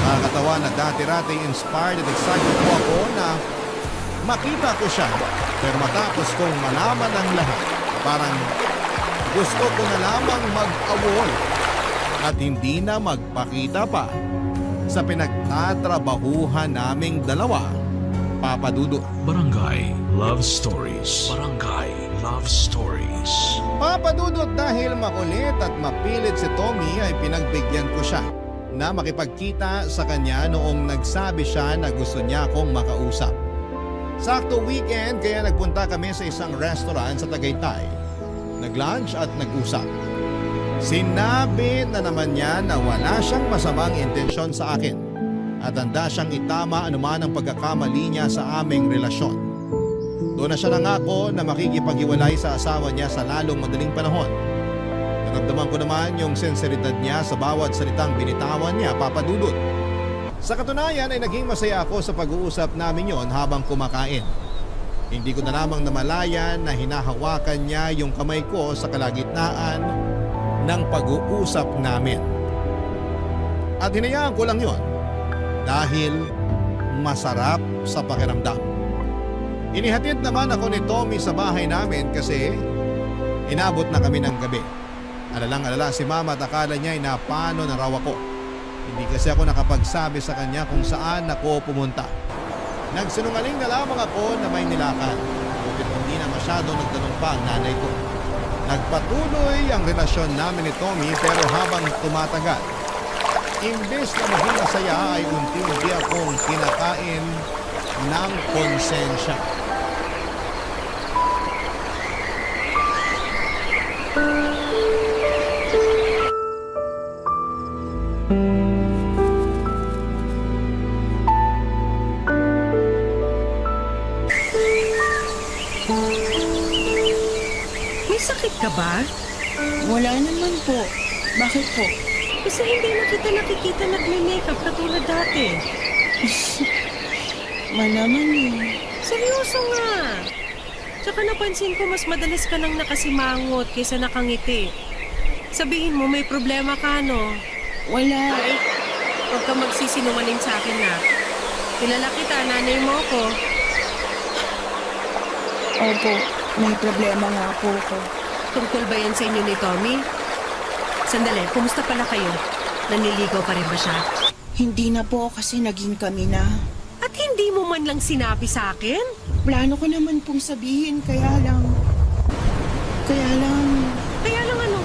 Nakakatawa na dati-rati inspired at excited po ako na makita ko siya. Pero matapos kong malaman ang lahat, parang gusto ko na lamang mag-awol at hindi na magpakita pa sa pinagtatrabahuhan naming dalawa, Papa Dudut.
Barangay Love Stories. Barangay Love Stories.
Papa Dudut, dahil makulit at mapilit si Tommy ay pinagbigyan ko siya na makipagkita sa kanya noong nagsabi siya na gusto niya akong makausap. Sakto weekend kaya nagpunta kami sa isang restaurant sa Tagaytay. Nag-lunch at nag-usap. Sinabi na naman niya na wala siyang masamang intensyon sa akin. at handa siyang itama anuman ang pagkakamali niya sa aming relasyon. Doon na siya nangako na makikipaghiwalay sa asawa niya sa lalong madaling panahon. Naramdaman ko naman yung sinseridad niya sa bawat salitang binitawan niya, Papa Dudut. Sa katunayan ay naging masaya ako sa pag-uusap namin yon habang kumakain. Hindi ko na lamang namalayan na hinahawakan niya yung kamay ko sa kalagitnaan ng pag-uusap namin. At hinayaan ko lang yon dahil masarap sa pakiramdam. Inihatid naman ako ni Tommy sa bahay namin kasi inabot na kami ng gabi. Alalang-alala si Mama at akala niya ay napano na raw ako. Hindi kasi ako nakapagsabi sa kanya kung saan ako pumunta. Nagsinungaling na lamang ako na may nilakad. Ngunit hindi na masyado nagtanong pa ang nanay ko. Nagpatuloy ang relasyon namin ni Tommy pero habang tumatagal, imbes na maging masaya ay unti-unti akong kinakain ng konsensya.
May sakit ka ba?
Wala naman po. Bakit po?
Kasi hindi na kita nakikita nagme-makeup katulad dati.
Malaman eh.
Seryoso nga. Tsaka napansin ko mas madalas ka nang nakasimangot kaysa nakangiti. Sabihin mo may problema ka, no?
Wala.
Ay, huwag ka magsisinungaling sa akin na. Kilala kita, nanay mo ko.
Opo, may problema nga po ko.
Tungkol ba yan sa inyo ni Tommy? Sandali, kumusta pala kayo? Naniligaw pa rin ba siya?
Hindi na po kasi naging kami na.
At hindi mo man lang sinabi sa akin?
Plano ko naman pong sabihin, kaya lang... Kaya lang
ano?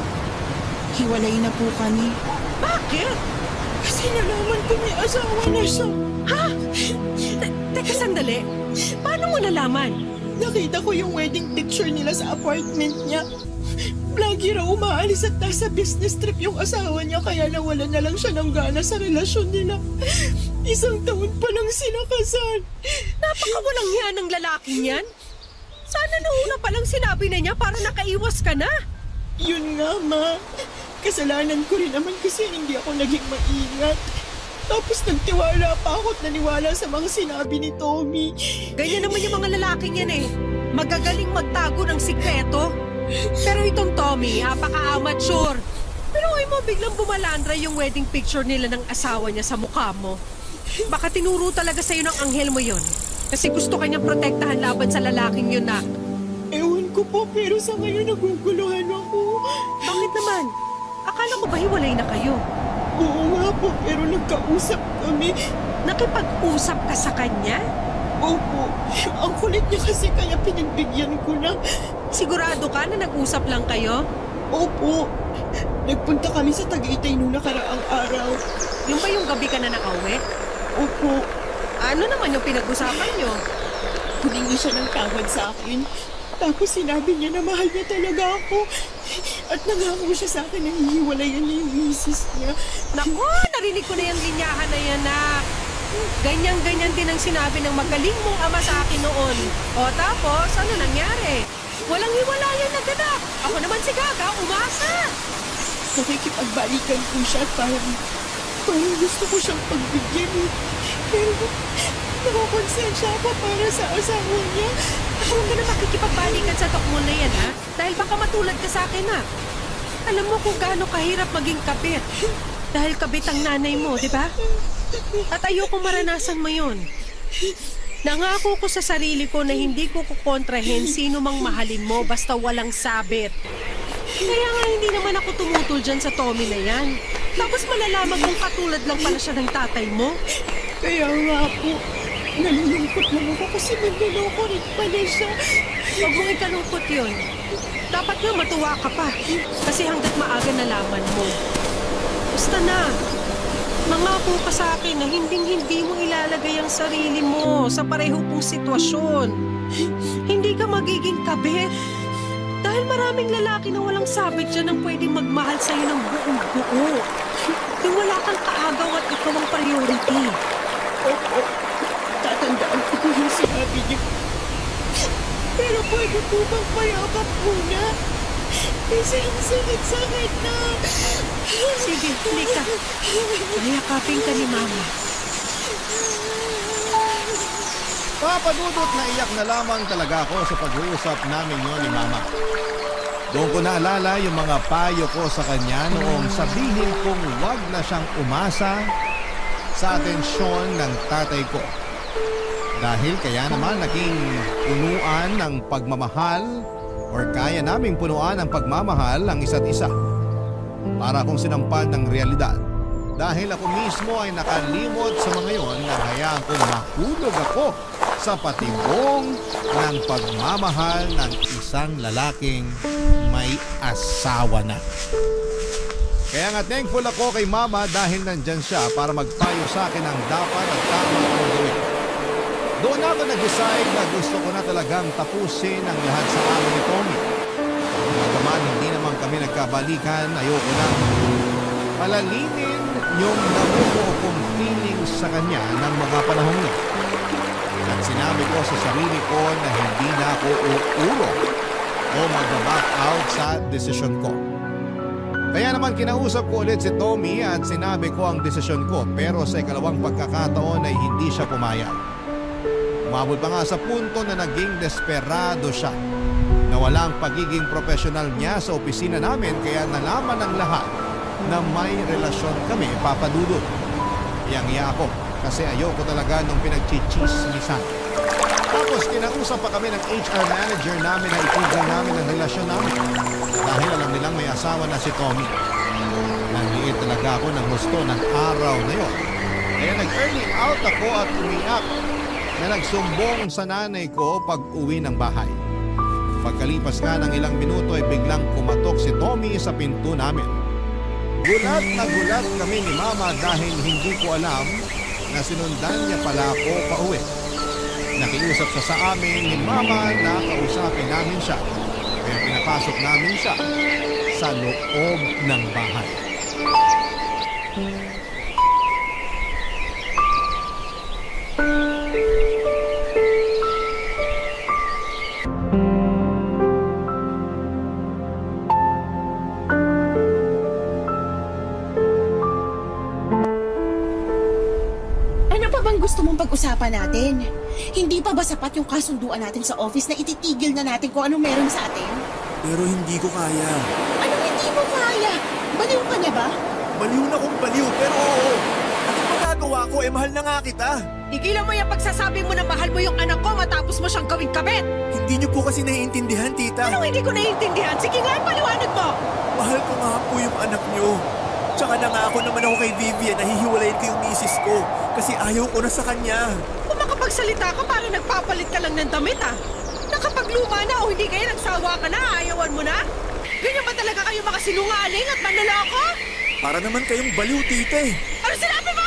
hiwalay na po kami.
Bakit?
Kasi nalaman ko may asawa na siya.
Ha? Teka sandali. Paano mo nalaman?
Nakita ko yung wedding picture nila sa apartment niya. Lagi raw umaalis at nasa business trip yung asawa niya kaya nawala na lang siya ng gana sa relasyon nila. 1 taon pa lang sinakasal.
Napakawalang hiya ng lalaking yan. Sana noong pa lang sinabi na niya para nakaiwas ka na.
Yun nga, Ma. Kasalanan ko rin naman kasi hindi ako naging maingat. Tapos nagtiwala pa ako at naniwala sa mga sinabi ni Tommy.
Ganyan naman yung mga lalaking yan eh. Magagaling magtago ng sikreto. Pero itong Tommy, apaka-amateur. Pero ay mo biglang bumalandra yung wedding picture nila ng asawa niya sa mukha mo. Baka tinuro talaga sa'yo ng anghel mo yon. Kasi gusto kanyang protektahan laban sa lalaking yun na.
Ewan ko po, pero sa ngayon naguguluhan ako.
Bakit naman? Akala ko ba hiwalay na kayo?
Oo nga po, pero nagkausap kami.
Nakipag-usap ka sa kanya?
Opo, ang kulit niya kasi kaya pinagbigyan ko na.
Sigurado ka na nag-usap lang kayo?
Opo, nagpunta kami sa Tagaytay noong nakaraang araw.
Yung ba yung gabi ka na nakauwi?
Opo,
Ano naman yung pinag-usapan nyo?
humingi siya ng tawad sa akin. Tapos sinabi niya na mahal niya talaga ako. At nangako siya sa akin na hihiwalayan niya yung misis niya.
Naku, narinig ko na yung linyahan na yan na ganyan-ganyan din ang sinabi ng magaling mong ama sa akin noon. O tapos, ano nangyari? Walang hiwalayan na ganap. Ako naman si Gaga, umasa.
Nakikipagbalikan ko siya at parang gusto ko siyang pagbigyan eh. Pero nakakonsensya ako para sa asawa niya.
Huwag ka na makikipagbalikan sa tokmol na yan, ha? Dahil baka matulad ka sa akin, ha? Alam mo kung gaano kahirap maging kabit. Dahil kabit ang nanay mo, di ba? At ayoko maranasan mo yun. Nangako ko sa sarili ko na hindi ko kukontrahin sino mang mahalin mo basta walang sabit. Kaya nga hindi naman ako tumutol dyan sa Tommy na yan. Tapos malalaman kung katulad lang pala siya ng tatay mo.
Kaya nga po, nalulungkot lang ako kasi nagluloko rin pala siya.
Huwag mong ikalungkot yun. Dapat nga matuwa ka pa. Kasi hanggat maaga nalaman mo. Basta na. Mangako ka sa akin na hindi mo ilalagay ang sarili mo sa pareho kong sitwasyon. Hindi ka magiging kabit. Dahil maraming lalaki na walang sabit dyan ang pwedeng magmahal sa'yo ng buong buo. Yung wala kang kaagaw at ikaw ang priority.
Pwede po bang mayakap muna? Kasi ang sakit-sakit na.
Sige, halika. Mayakapin ka ni Mama.
Papadudot na iyak na lamang talaga ako sa pag-uusap namin yun ni Mama. Doon ko naalala yung mga payo ko sa kanya noong sabihin kong wag na siyang umasa sa atensyon ng tatay ko. Dahil kaya naman naging punuan ng pagmamahal or kaya naming punuan ng pagmamahal ang isa't isa. Para akong sinampal ng realidad. Dahil ako mismo ay nakalimot sa mga yon na hayaan kong mahulog ako sa patibong ng pagmamahal ng isang lalaking may asawa na. Kaya nga thankful ako kay Mama dahil nandyan siya para magpayo sa akin ang dapat at tama kong gawin. Doon ako nag-decide na gusto ko na talagang tapusin ang lahat sa amin ni Tommy. Magaman hindi naman kami nagkabalikan, ayoko na palalinin yung nabubuo kong feelings sa kanya ng mga panahon na. At sinabi ko sa sarili ko na hindi na ako uuro o mag-back out sa desisyon ko. Kaya naman kinausap ko ulit si Tommy at sinabi ko ang desisyon ko pero sa ikalawang pagkakataon ay hindi siya pumayag. Umabot pa nga sa punto na naging desperado siya na walang pagiging profesional niya sa opisina namin kaya nalaman ng lahat na may relasyon kami, papadudot. Iyang-iya ako kasi ayoko talaga nung pinagchichismisan. Tapos kinausap pa kami ng HR manager namin na itigil namin ang relasyon namin dahil alam nilang may asawa na si Tommy. Nanliit talaga ako ng gusto ng araw na yon. Kaya nag-early out ako at umiyak na nagsumbong sa nanay ko pag uwi ng bahay. Pagkalipas nga ng ilang minuto ay biglang kumatok si Tommy sa pinto namin. Gulat na gulat kami ni Mama dahil hindi ko alam na sinundan niya pala ako pauwi. Nakiusap siya sa amin ni Mama na kausapin namin siya. Kaya pinapasok namin siya sa loob ng bahay.
Ano pa bang gusto mong pag-usapan natin? Hindi pa ba sapat yung kasunduan natin sa office na ititigil na natin kung anong meron sa atin?
Pero hindi ko kaya.
Anong hindi mo kaya? Baliw ka niya ba?
Baliw na kung baliw, pero oo. Anong magagawa ko? Mahal na nga kita.
Tigilan mo yung pagsasabi mo na mahal mo yung anak ko matapos mo siyang gawing kabit.
Hindi niyo po kasi naiintindihan, tita.
Anong hindi ko naiintindihan? Sige nga, paliwanag mo.
Mahal ko nga po yung anak niyo. Tsaka nangako naman ako kay Vivian na hihiwalayin ko yung misis ko kasi ayaw ko na sa kanya.
Kung makapagsalita ka, parang nagpapalit ka lang ng damit ah. Nakapagluma na o hindi kayo nagsawa ka na, ayawan mo na? Ganyan ba talaga kayo makasinungaling at manloloko?
Para naman kayong baliw, tite.
Ano sinabi mo?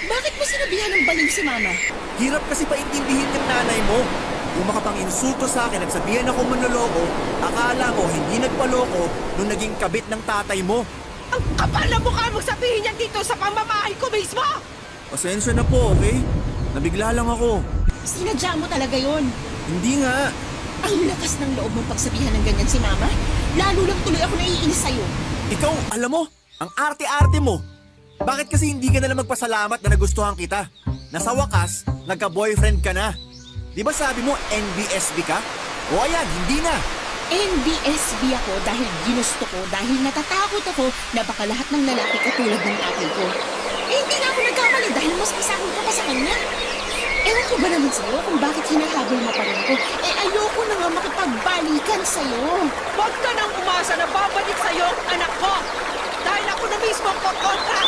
Bakit mo sinabihan ng baliw si Mama?
Hirap kasi paintindihin ng nanay mo. Kung makapang-insulto sa akin at sabihan ako manloloko, akala mo hindi nagpaloko nung naging kabit ng tatay mo.
Ang kapal na mukha mong sabihin yan dito sa pamamahay ko mismo!
Pasensya na po, okay? Nabigla lang ako.
Sinadya mo talaga yon.
Hindi nga.
Ang lakas ng loob mong pagsabihan ng ganyan si Mama. Lalo lang tuloy ako naiinis sa'yo.
Ikaw, alam mo, ang arte-arte mo. Bakit kasi hindi ka na lang magpasalamat na nagustuhan kita? Na sa wakas, nagka-boyfriend ka na. Di ba sabi mo NBSB ka? O ayan, hindi na.
NBSB ako dahil ginusto ko, dahil natatakot ako na baka lahat ng lalaki katulad ng tatay ko. Hindi na ako nagkamali dahil mas masahol ka pa sa kanya. Ewan ko ba naman sa'yo kung bakit hinahabol mo pa rin ako? Ayoko na nga makipagbalikan sa'yo.
Huwag ka nang umasa na babalik sa'yo ang anak ko! Dahil ako na mismo ang kukontra!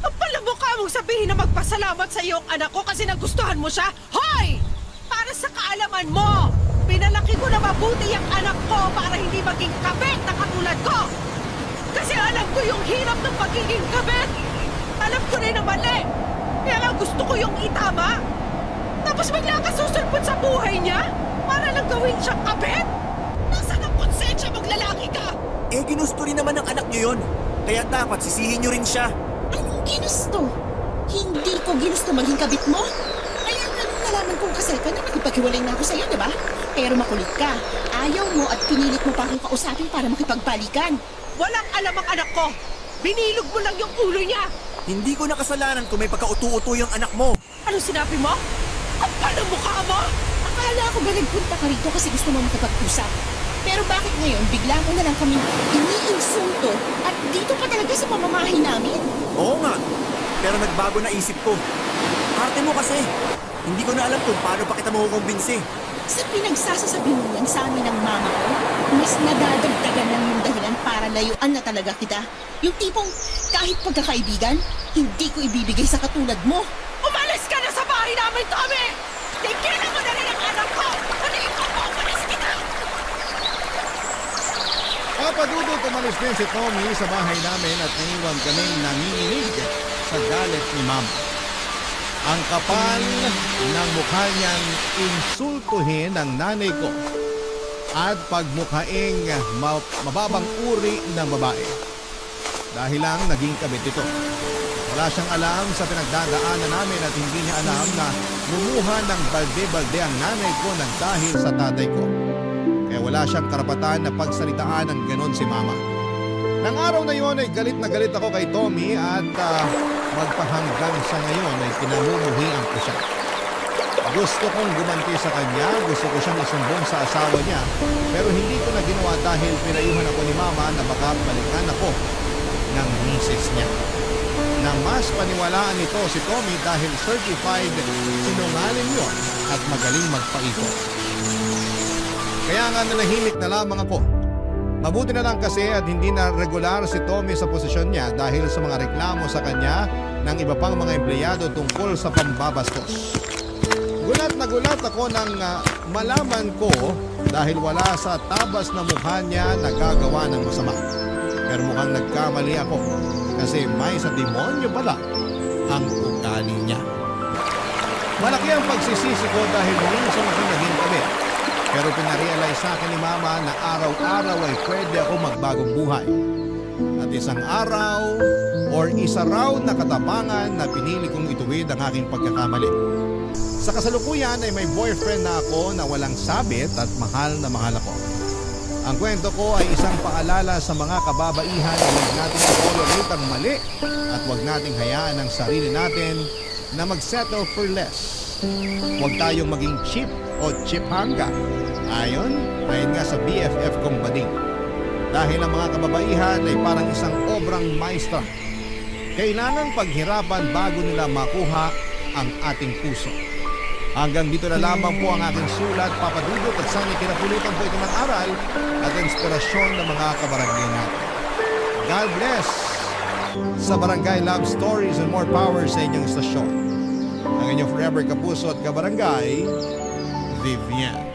Ang pala mukha mong sabihin na magpasalamat sa'yo ang anak ko kasi nagustuhan mo siya? Hoy! Para sa kaalaman mo, pinalaki ko na mabuti ang anak ko para hindi maging kabit na katulad ko! Kasi alam ko yung hirap ng pagiging kabit! Alam ko rin na mali! Kaya nga gusto ko yung itama! Tapos bigla ka susulpot sa buhay niya para lang gawin siyang kabit? Nasaan ang konsensya mong lalaki ka?
Eh, ginusto rin naman ng anak niyo yun. Kaya dapat sisihin niyo rin siya.
Anong ginusto? Hindi ko ginusto maging kabit mo? Kaya nga nung nalaman naman kung kasal ka na nakipaghiwalay na ako sa'yo, di ba? Pero makulit ka. Ayaw mo at pinilit mo pa akong kausapin para makipagbalikan.
Walang alam ang anak ko! Binilog mo lang yung ulo niya!
Hindi ko nakasalanan kung may pagka-utu-utu yung anak mo.
Anong sinabi mo? Ang palang mukha mo!
Akala ko ba nagpunta ka rito kasi gusto mo makipag-usap? Pero bakit ngayon bigla mo na lang kami iniinsulto at dito pa talaga sa pamamahay namin?
Oo nga, pero nagbago na isip ko. Arte mo kasi. Hindi ko na alam kung paano pa kita makukumbinsi.
Sa pinagsasasabi mo yan sa amin ng mama ko, mas nadadagdagan lang yung dahilan para layuan na talaga kita. Yung tipong kahit pagkakaibigan, hindi ko ibibigay sa katulad mo.
Umalis ka na sa bahay namin, Tommy! Tigilan mo na rin ang anak ko! Hindi ko umalis kita!
Papadudot umalis din si Tommy sa bahay namin at naiwan kaming nanginginig sa galit ni Mama. Ang kapal ng mukha niyang insultuhin ang nanay ko at pagmukhaing mababang uri ng babae. Dahil lang naging kabit ito. Wala siyang alam sa pinagdadaanan namin at hindi niya alam na lumuha ng balde-balde ang nanay ko ng dahil sa tatay ko. Kaya wala siyang karapatan na pagsalitaan ng ganon si Mama. Nang araw na yon ay galit na galit ako kay Tommy at magpahanggang sa ngayon ay pinamumuhian ko siya. Gusto kong gumanti sa kanya, gusto ko siyang isumbong sa asawa niya, pero hindi ko na ginawa dahil pinayuhan ako ni Mama na baka balikan ako ng misis niya. Na mas paniwalaan nito si Tommy dahil certified sinungaling yon at magaling magpaikot. Kaya nga nanahimik na lamang ako. Mabuti na lang kasi at hindi na regular si Tommy sa posisyon niya dahil sa mga reklamo sa kanya ng iba pang mga empleyado tungkol sa pambabastos. Gulat na gulat ako nang malaman ko dahil wala sa tabas na mukha niya nagagawa ng masama. Pero mukhang nagkamali ako kasi may sa demonyo pala ang ugali niya. Malaki ang pagsisisi ko dahil minsan ako naging kami. Pero pinarealize sa akin ni Mama na araw-araw ay pwede ako magbagong buhay. At isang araw or isa raw na katapangan na pinili kong ituwid ang aking pagkakamali. Sa kasalukuyan ay may boyfriend na ako na walang sabit at mahal na mahal ako. Ang kwento ko ay isang paalala sa mga kababaihan na huwag nating i-tolerate ang mali at huwag nating hayaan ang sarili natin na mag-settle for less. Huwag tayong maging cheap o chiphanga. Ayon nga sa BFF kong bading. Dahil ang mga kababaihan ay parang isang obrang maestra. Kailangang paghirapan bago nila makuha ang ating puso. Hanggang dito na lamang po ang aking sulat, papadudot at sana kinapulutan po ito ng aral at inspirasyon ng mga kabarangay natin. God bless sa Barangay Love Stories and more power sa inyong istasyon. Ang inyong forever kapuso at kabarangay, Vivian.